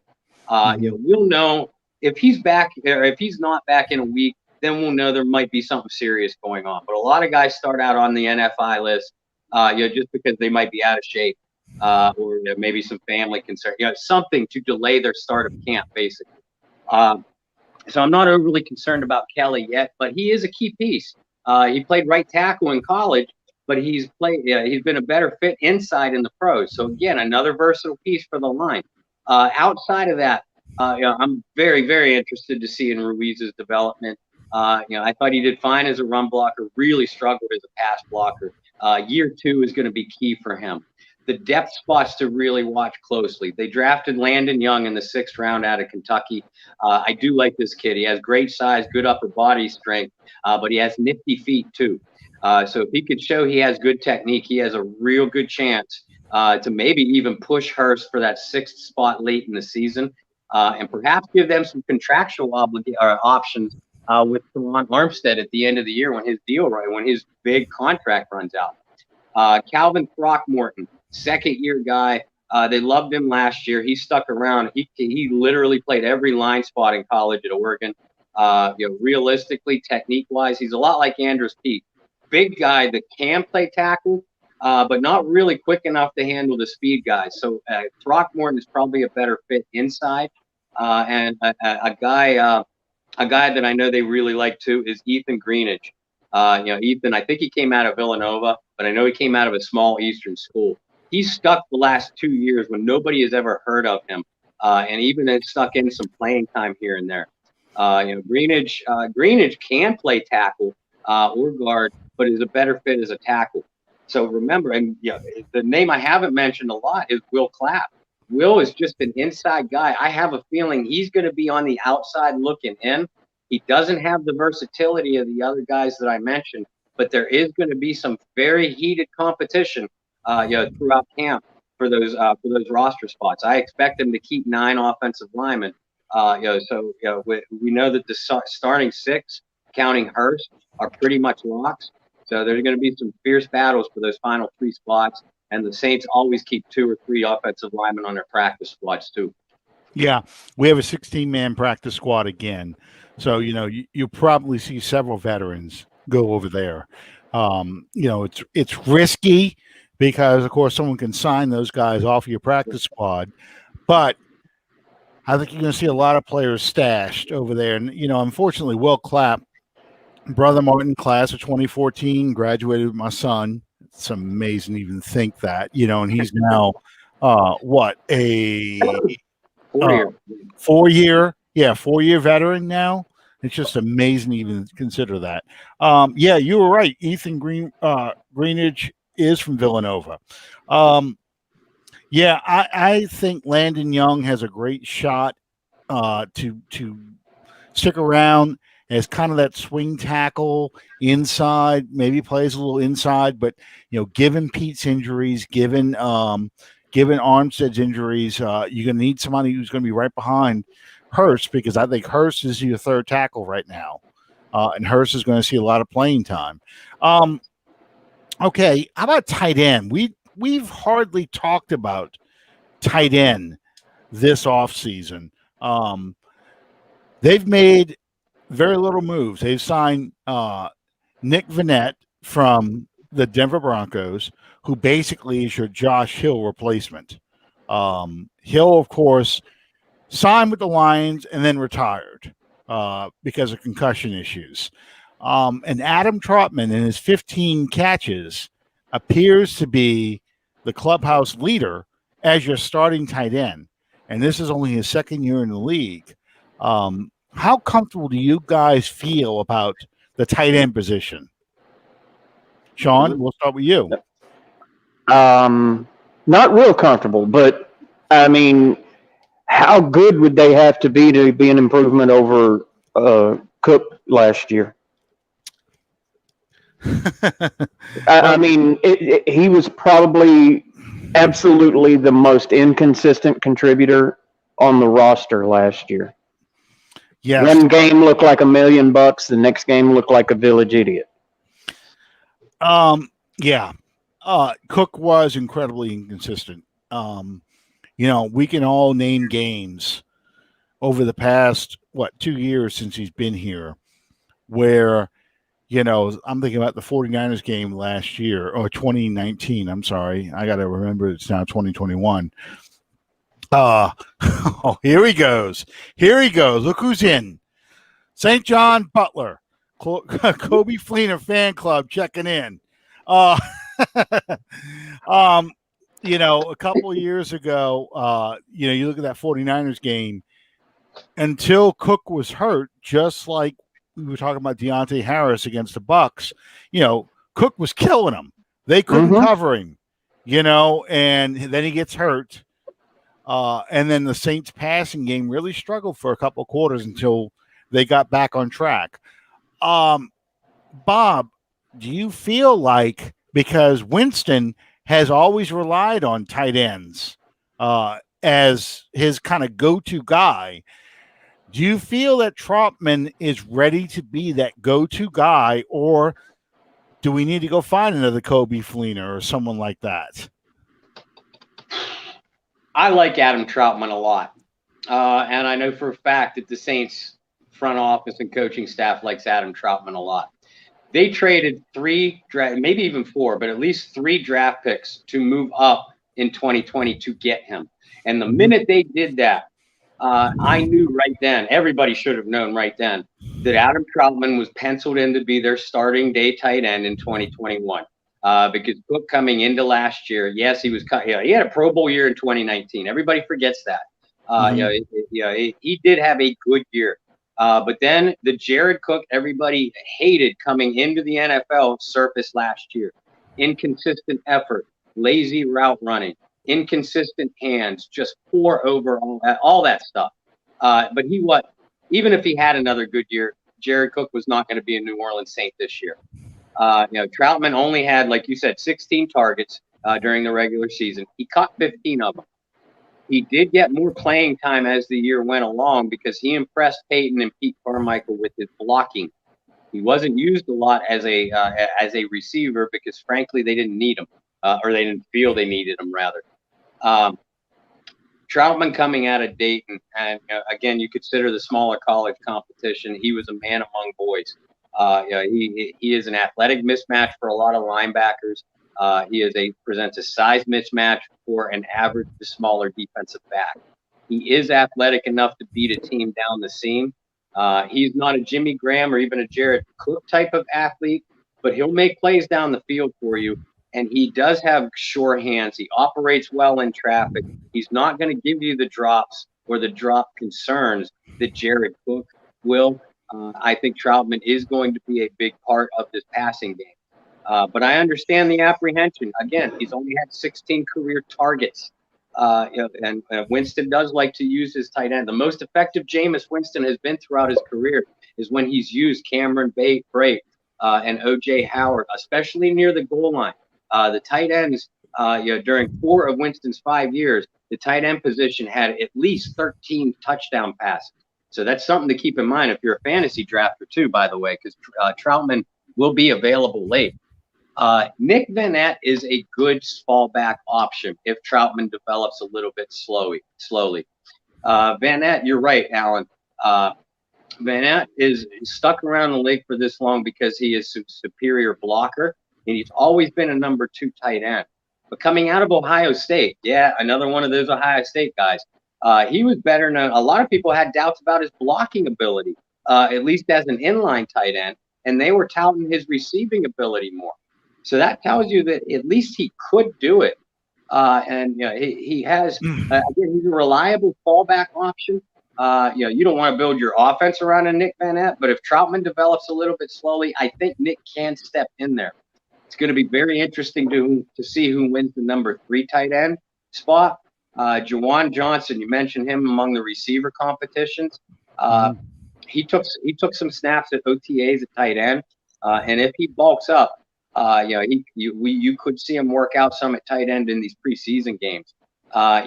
We'll know if he's back, or if he's not back in a week, then we'll know there might be something serious going on. But a lot of guys start out on the NFI list, just because they might be out of shape, or maybe some family concern, something to delay their start of camp, basically. So I'm not overly concerned about Kelly yet, but he is a key piece. He played right tackle in college, but he's been a better fit inside in the pros. So again, another versatile piece for the line. Outside of that, I'm very, very interested to see in Ruiz's development. I thought he did fine as a run blocker, really struggled as a pass blocker. Year 2 is going to be key for him. The depth spots to really watch closely. They drafted Landon Young in the 6th round out of Kentucky. I do like this kid. He has great size, good upper body strength, but he has nifty feet too. So if he could show he has good technique, he has a real good chance to maybe even push Hurst for that 6th spot late in the season, and perhaps give them some contractual options with Teron Armstead at the end of the year when his big contract runs out. Calvin Throckmorton, 2nd-year guy. They loved him last year. He stuck around. He literally played every line spot in college at Oregon. Realistically, technique-wise, he's a lot like Andrus Peat. Big guy that can play tackle, but not really quick enough to handle the speed guys. So Throckmorton is probably a better fit inside. And a guy that I know they really like too is Ethan Greenidge. Ethan, I think he came out of Villanova, but I know he came out of a small Eastern school. He's stuck the last 2 years when nobody has ever heard of him, and even has stuck in some playing time here and there. Greenidge can play tackle or guard, but is a better fit as a tackle. So remember, and the name I haven't mentioned a lot is Will Clapp. Will is just an inside guy. I have a feeling he's going to be on the outside looking in. He doesn't have the versatility of the other guys that I mentioned, but there is going to be some very heated competition, throughout camp for those roster spots. I expect them to keep 9 offensive linemen. We know that the starting 6, counting Hurst, are pretty much locks. So there's going to be some fierce battles for those final 3 spots. And the Saints always keep 2 or 3 offensive linemen on their practice squads too. Yeah, we have a 16-man practice squad again. So, you probably see several veterans go over there. It's risky because, of course, someone can sign those guys off of your practice squad. But I think you're going to see a lot of players stashed over there. And, unfortunately, Will Clapp, brother Martin, class of 2014, graduated with my son. It's amazing to even think that, and he's now, 4-year veteran now. It's just amazing to even consider that. You were right. Ethan Greenidge is from Villanova. I think Landon Young has a great shot to stick around as kind of that swing tackle inside, maybe plays a little inside, but given Pete's injuries, given Armstead's injuries, you're going to need somebody who's going to be right behind Hurst, because I think Hurst is your 3rd tackle right now, and Hurst is going to see a lot of playing time. Okay, how about tight end? We've hardly talked about tight end this offseason. They've made very little moves. They've signed Nick Vannett from the Denver Broncos, who basically is your Josh Hill replacement. Hill, of course, signed with the Lions and then retired because of concussion issues. And Adam Trotman, in his 15 catches, appears to be the clubhouse leader as your starting tight end. And this is only his 2nd year in the league. How comfortable do you guys feel about the tight end position? Sean, we'll start with you. Not real comfortable, but I mean, how good would they have to be an improvement over Cook last year? I mean, he was probably absolutely the most inconsistent contributor on the roster last year. Yes. One game looked like $1 million, the next game looked like a village idiot. Yeah. Cook was incredibly inconsistent. We can all name games over the past 2 years since he's been here where I'm thinking about the 49ers game last year, or 2019. I'm sorry. I got to remember it's now 2021. Here he goes. Look who's in. St. John Butler, Kobe Fleener fan club checking in. A couple of years ago, you look at that 49ers game, until Cook was hurt, just like we were talking about Deontay Harris against the Bucks, Cook was killing them. They couldn't cover him, and then he gets hurt. And then the Saints passing game really struggled for a couple of quarters until they got back on track. Bob, do you feel like, because Winston has always relied on tight ends as his kind of go-to guy, do you feel that Trautman is ready to be that go-to guy, or do we need to go find another Kobe Fleener or someone like that? I like Adam Trautman a lot. And I know for a fact that the Saints front office and coaching staff likes Adam Trautman a lot. They traded 3 maybe even 4, but at least 3 draft picks to move up in 2020 to get him. And the minute they did that, I knew right then, everybody should have known right then, that Adam Trautman was penciled in to be their starting day tight end in 2021. Because Cook coming into last year, yes, he was he had a Pro Bowl year in 2019. Everybody forgets that. He did have a good year. But then the Jared Cook everybody hated coming into the NFL surfaced last year. Inconsistent effort, lazy route running, inconsistent hands, just poor overall, all that stuff. But even if he had another good year, Jared Cook was not going to be a New Orleans Saint this year. Trautman only had, like you said, 16 targets during the regular season. He caught 15 of them. He did get more playing time as the year went along because he impressed Peyton and Pete Carmichael with his blocking. He wasn't used a lot as a receiver because, frankly, they didn't need him, or they didn't feel they needed him, rather. Trautman coming out of Dayton, and again, you consider the smaller college competition. He was a man among boys. He is an athletic mismatch for a lot of linebackers. He presents a size mismatch for an average to smaller defensive back. He is athletic enough to beat a team down the seam. He's not a Jimmy Graham or even a Jared Cook type of athlete, but he'll make plays down the field for you. And he does have sure hands. He operates well in traffic. He's not going to give you the drops or the drop concerns that Jared Cook will. I think Trautman is going to be a big part of this passing game. But I understand the apprehension. Again, he's only had 16 career targets. And Winston does like to use his tight end. The most effective Jameis Winston has been throughout his career is when he's used Cameron Brate and O.J. Howard, especially near the goal line. The tight ends, during 4 of Winston's 5 years, the tight end position had at least 13 touchdown passes. So that's something to keep in mind if you're a fantasy drafter too, by the way, because Trautman will be available late. Nick Vannett is a good fallback option if Trautman develops a little bit slowly. Vannett, you're right, Alan. Vannett is stuck around the league for this long because he is a superior blocker, and he's always been a number 2 tight end. But coming out of Ohio State, another one of those Ohio State guys, he was better than a lot of people had doubts about his blocking ability, at least as an inline tight end, and they were touting his receiving ability more. So that tells you that at least he could do it. He has, again, he's a reliable fallback option. You don't want to build your offense around a Nick Vannett, but if Trautman develops a little bit slowly, I think Nick can step in there. It's going to be very interesting to see who wins the number 3 tight end spot. Juwan Johnson, you mentioned him among the receiver competitions. He took some snaps at OTAs at tight end, and if he bulks up, you could see him work out some at tight end in these preseason games.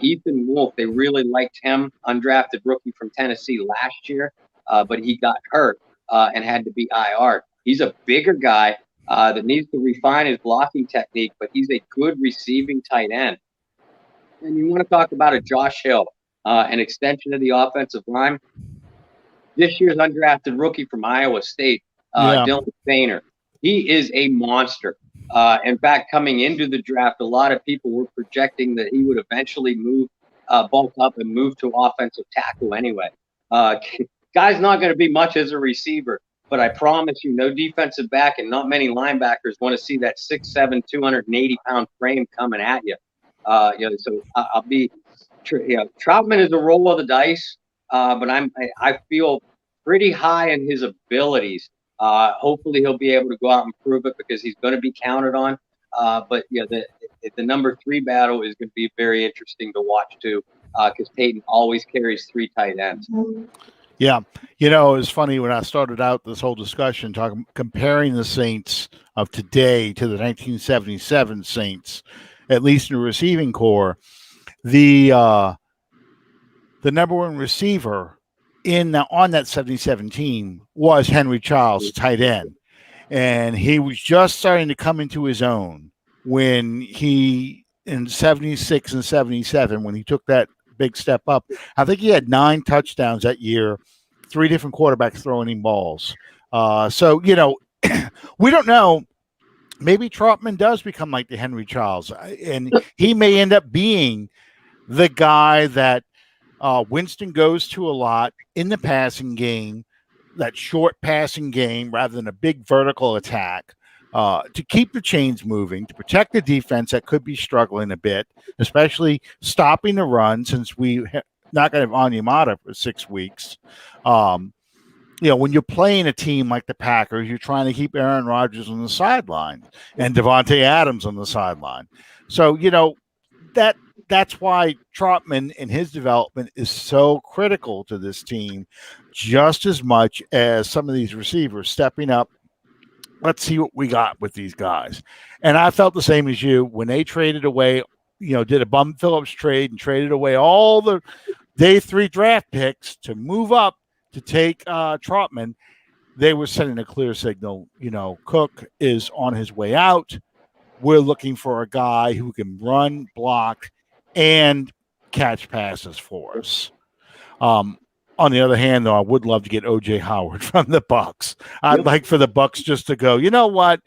Ethan Wolf, they really liked him, undrafted rookie from Tennessee last year. but he got hurt and had to be IR. He's a bigger guy that needs to refine his blocking technique, but he's a good receiving tight end. And you want to talk about a Josh Hill, an extension of the offensive line. This year's undrafted rookie from Iowa State, Dylan Fainer. He is a monster. In fact, coming into the draft, a lot of people were projecting that he would eventually bulk up and move to offensive tackle anyway. Guy's not going to be much as a receiver, but I promise you, no defensive back and not many linebackers want to see that 6'7", 280-pound frame coming at you. So I'll be. Troutman is a roll of the dice, but I feel pretty high in his abilities. Hopefully he'll be able to go out and prove it because he's going to be counted on. But the number 3 battle is going to be very interesting to watch too, because Peyton always carries 3 tight ends. Yeah. It was funny when I started out this whole discussion comparing the Saints of today to the 1977 Saints, at least in the receiving core. The number 1 receiver on that 77 team was Henry Charles, tight end. And he was just starting to come into his own when he, in 76 and 77, when he took that big step up. I think he had 9 touchdowns that year, 3 different quarterbacks throwing him balls. So, we don't know. Maybe Troutman does become like the Henry Charles, and he may end up being the guy that Winston goes to a lot in the passing game, that short passing game, rather than a big vertical attack, to keep the chains moving, to protect the defense that could be struggling a bit, especially stopping the run since we not going to have Onyemata for 6 weeks. When you're playing a team like the Packers, you're trying to keep Aaron Rodgers on the sideline and Devontae Adams on the sideline. So, that's why Troutman and his development is so critical to this team, just as much as some of these receivers stepping up. Let's see what we got with these guys. And I felt the same as you when they traded away, did a Bum Phillips trade and traded away all the day 3 draft picks to move up to take Troutman. They were sending a clear signal. Cook is on his way out. We're looking for a guy who can run, block, and catch passes for us. On the other hand, though, I would love to get O.J. Howard from the Bucs. I'd like for the Bucs just to go, you know what?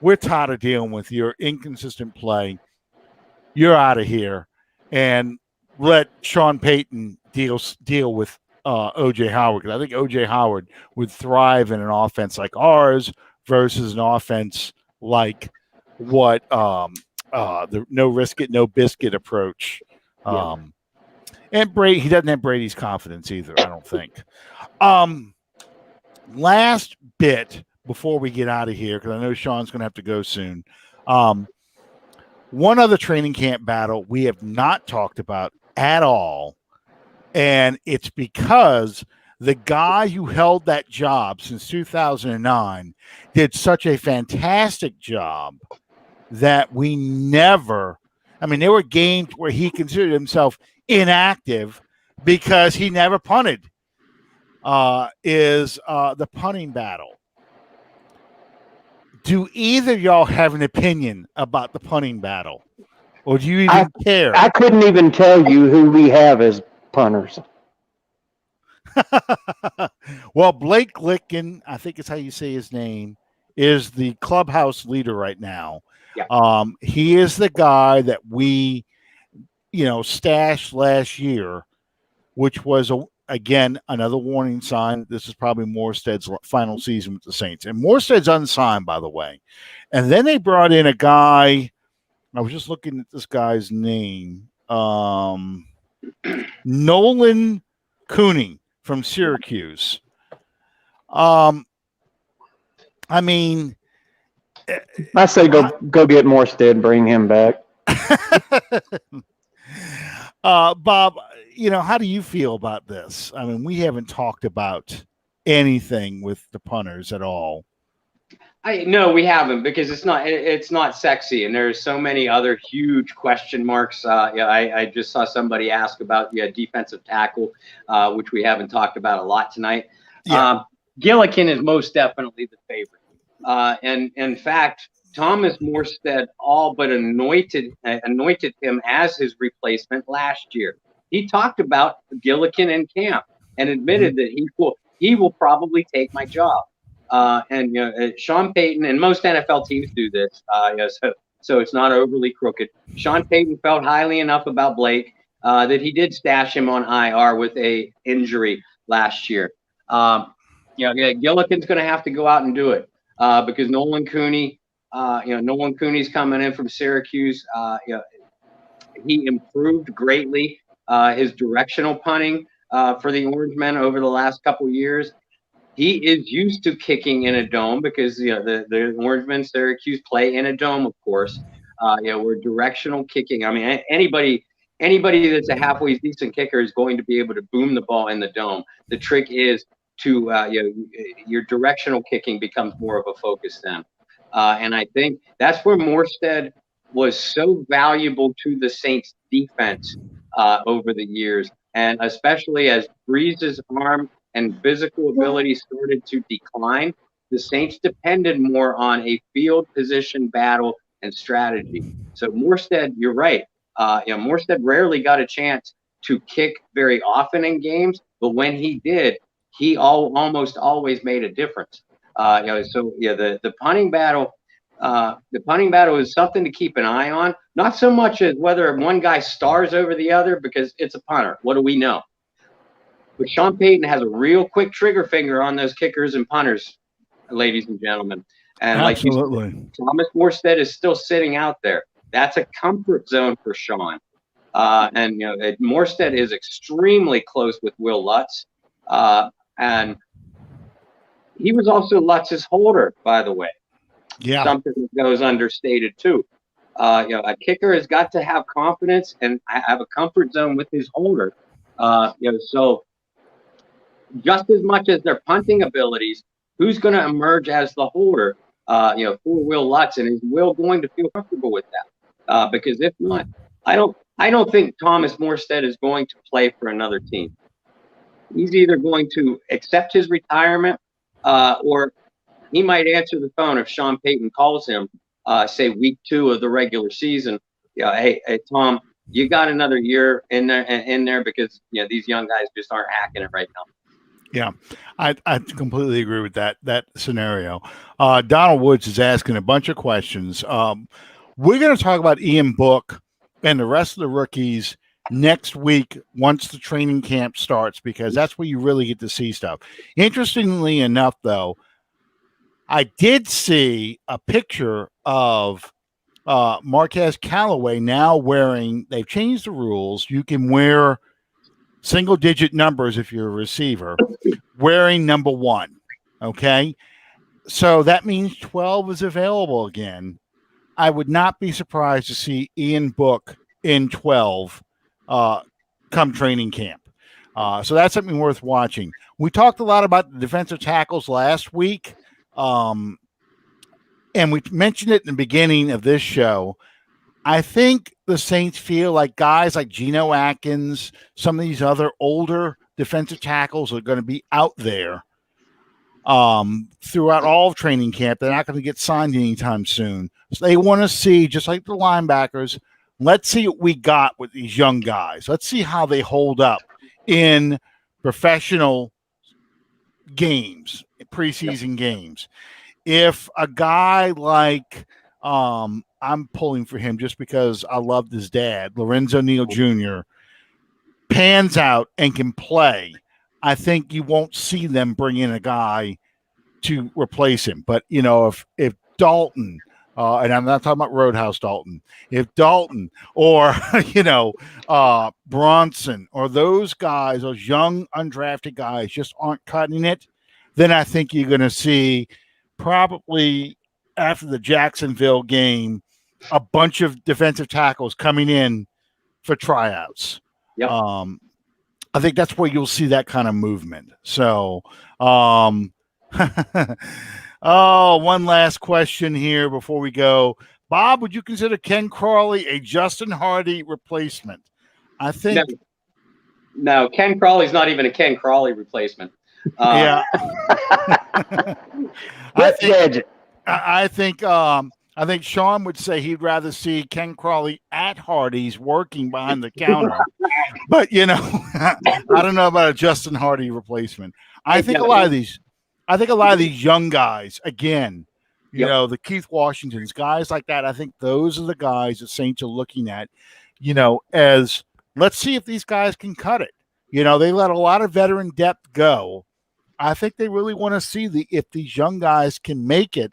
We're tired of dealing with your inconsistent play. You're out of here. And let Sean Payton deal with O.J. Howard. Because I think O.J. Howard would thrive in an offense like ours versus an offense like what the no risk it, no biscuit approach. And Brady, he doesn't have Brady's confidence either, I don't think. Last bit before we get out of here, because I know Sean's going to have to go soon. One other training camp battle we have not talked about at all, and it's because the guy who held that job since 2009 did such a fantastic job that we never – there were games where he considered himself inactive because he never punted, is the punting battle. Do either of y'all have an opinion about the punting battle? Or do you even care? I couldn't even tell you who we have as punters. Well, Blake Glicken, I think it's how you say his name, is the clubhouse leader right now. Yeah. He is the guy that we, stashed last year, which was, again, another warning sign. This is probably Morstead's final season with the Saints. And Morstead's unsigned, by the way. And then they brought in a guy. I was just looking at this guy's name. Nolan Cooney from Syracuse. I say go get Morstead, bring him back. Bob, how do you feel about this? We haven't talked about anything with the punters at all. No, we haven't, because it's not sexy, and there's so many other huge question marks. I just saw somebody ask about defensive tackle, which we haven't talked about a lot tonight. Yeah. Gillikin is most definitely the favorite, and in fact, Thomas Morstead all but anointed him as his replacement last year. He talked about Gillikin in camp and admitted that he will probably take my job. And Sean Payton, and most NFL teams do this, so it's not overly crooked. Sean Payton felt highly enough about Blake that he did stash him on IR with a injury last year. Gillikin's going to have to go out and do it because Nolan Cooney's coming in from Syracuse. He improved greatly his directional punting for the Orangemen over the last couple years. He is used to kicking in a dome because the Orangemen, Syracuse play in a dome, of course. We're directional kicking. I mean, anybody that's a halfway decent kicker is going to be able to boom the ball in the dome. The trick is to your directional kicking becomes more of a focus then, and I think that's where Morstead was so valuable to the Saints defense over the years, and especially as Breeze's arm and physical ability started to decline, the Saints depended more on a field position battle and strategy. So Morstead, you're right. Morstead rarely got a chance to kick very often in games, but when he did, he almost always made a difference. The punting battle. The punting battle is something to keep an eye on. Not so much as whether one guy stars over the other, because it's a punter. What do we know? But Sean Payton has a real quick trigger finger on those kickers and punters, ladies and gentlemen. And absolutely, like you said, Thomas Morstead is still sitting out there. That's a comfort zone for Sean. Morstead is extremely close with Will Lutz. And he was also Lutz's holder, by the way. Yeah. Something that goes understated too. A kicker has got to have confidence and have a comfort zone with his holder. So just as much as their punting abilities, who's going to emerge as the holder? For Will Lutz, and is Will going to feel comfortable with that? Because if not, I don't think Thomas Morstead is going to play for another team. He's either going to accept his retirement, or he might answer the phone if Sean Payton calls him, say week 2 of the regular season. Hey, Tom, you got another year in there because these young guys just aren't hacking it right now. Yeah, I completely agree with that scenario. Donald Woods is asking a bunch of questions. We're going to talk about Ian Book and the rest of the rookies next week once the training camp starts, because that's where you really get to see stuff. Interestingly enough, though, I did see a picture of Marquez Callaway now wearing, they've changed the rules. You can wear single-digit numbers if you're a receiver, wearing number 1, okay? So that means 12 is available again. I would not be surprised to see Ian Book in 12 come training camp. So that's something worth watching. We talked a lot about the defensive tackles last week, and we mentioned it in the beginning of this show. I think the Saints feel like guys like Geno Atkins, some of these other older defensive tackles are going to be out there throughout all of training camp. They're not going to get signed anytime soon. So they want to see, just like the linebackers, let's see what we got with these young guys. Let's see how they hold up in professional games, preseason games. If a guy like I'm pulling for him just because I loved his dad, Lorenzo Neal Jr., pans out and can play, I think you won't see them bring in a guy to replace him. But, if Dalton, and I'm not talking about Roadhouse Dalton, if Dalton or, Bronson or those guys, those young undrafted guys just aren't cutting it, then I think you're going to see probably after the Jacksonville game, a bunch of defensive tackles coming in for tryouts. Yep. I think that's where you'll see that kind of movement. So Oh, one last question here before we go. Bob, would you consider Ken Crawley a Justin Hardy replacement? I think. No, Ken Crawley's not even a Ken Crawley replacement. Yeah. I think Sean would say he'd rather see Ken Crawley at Hardy's working behind the counter. But, I don't know about a Justin Hardy replacement. I think a lot of these young guys, again, the Keith Washingtons, guys like that, I think those are the guys that Saints are looking at, as let's see if these guys can cut it. They let a lot of veteran depth go. I think they really want to see if these young guys can make it.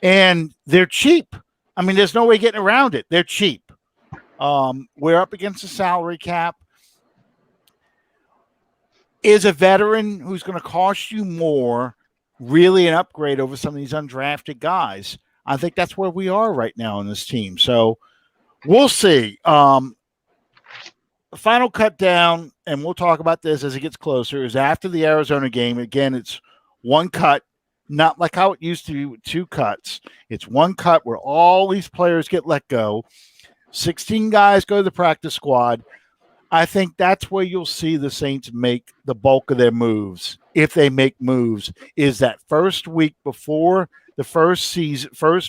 And they're cheap. I mean, there's no way getting around it. They're cheap. We're up against the salary cap. Is a veteran who's going to cost you more really an upgrade over some of these undrafted guys? I think that's where we are right now in this team. So we'll see. The final cut down, and we'll talk about this as it gets closer, is after the Arizona game. Again, it's one cut, not like how it used to be with two cuts. It's one cut where all these players get let go. 16 guys go to the practice squad. I think that's where you'll see the Saints make the bulk of their moves, if they make moves, is that first week before the first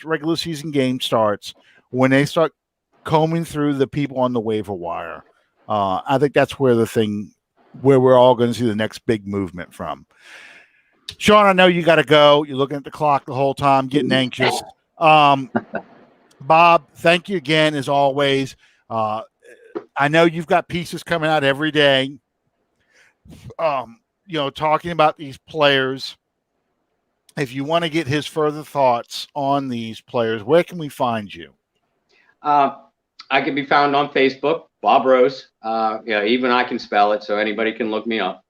regular season game starts, when they start combing through the people on the waiver wire. I think that's where we're all going to see the next big movement from. Sean, I know you got to go. You're looking at the clock the whole time, getting anxious. Bob, thank you again, as always. I know you've got pieces coming out every day, talking about these players. If you want to get his further thoughts on these players, where can we find you? I can be found on Facebook, Bob Rose. Even I can spell it, so anybody can look me up.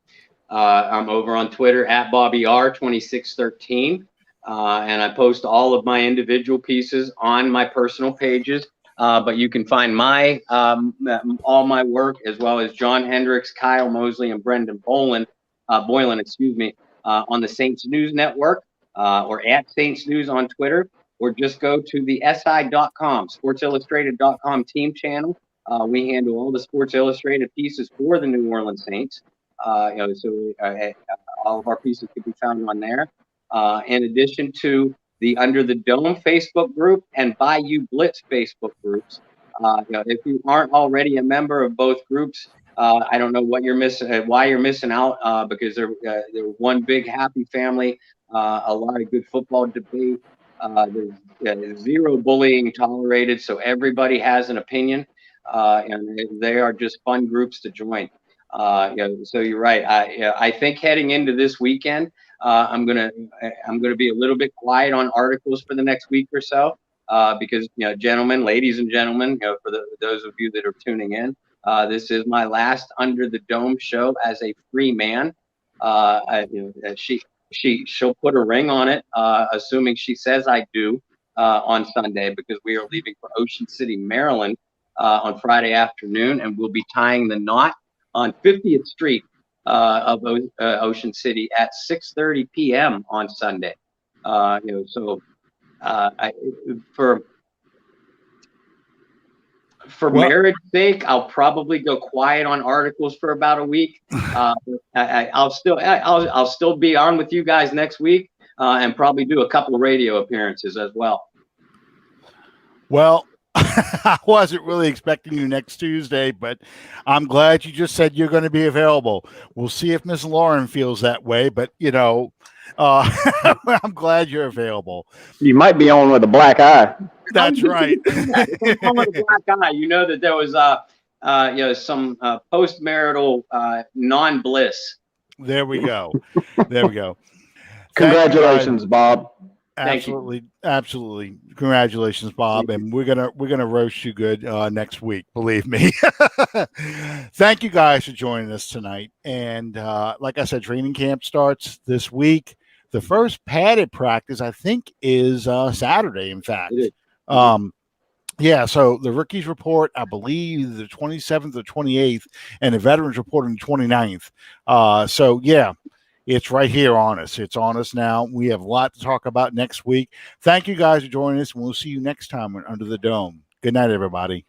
I'm over on Twitter at BobbyR2613, and I post all of my individual pieces on my personal pages. But you can find all my work, as well as John Hendricks, Kyle Mosley, and Brendan Boylan, on the Saints News Network, or at Saints News on Twitter, or just go to the SI.com, SportsIllustrated.com team channel. We handle all the Sports Illustrated pieces for the New Orleans Saints. So all of our pieces can be found on there. In addition to the Under the Dome Facebook group and Bayou Blitz Facebook groups. If you aren't already a member of both groups, I don't know what you're missing, why you're missing out, because they're one big happy family, a lot of good football debate. There's zero bullying tolerated, so everybody has an opinion, and they are just fun groups to join. So you're right. I think heading into this weekend, I'm gonna be a little bit quiet on articles for the next week or so, because ladies and gentlemen, for those of you that are tuning in, this is my last Under the Dome show as a free man. She'll put a ring on it, assuming she says I do, on Sunday, because we are leaving for Ocean City, Maryland, on Friday afternoon, and we'll be tying the knot on 50th Street of Ocean City at 6:30 p.m. on Sunday. For marriage sake, I'll probably go quiet on articles for about a week. I'll still be on with you guys next week, and probably do a couple of radio appearances as well. Well, I wasn't really expecting you next Tuesday, but I'm glad you just said you're going to be available. We'll see if Miss Lauren feels that way, but I'm glad you're available. You might be on with a black eye. That's right. On with a black eye. You know that there was some postmarital non-bliss. There we go. Congratulations, Bob. Absolutely. Congratulations, Bob. And we're gonna roast you good next week, believe me. Thank you guys for joining us tonight. And like I said, training camp starts this week. The first padded practice, I think, is Saturday, in fact. So the rookies report, I believe, the 27th or 28th, and the veterans report on the 29th. it's right here on us. It's on us now. We have a lot to talk about next week. Thank you guys for joining us, and we'll see you next time on Under the Dome. Good night, everybody.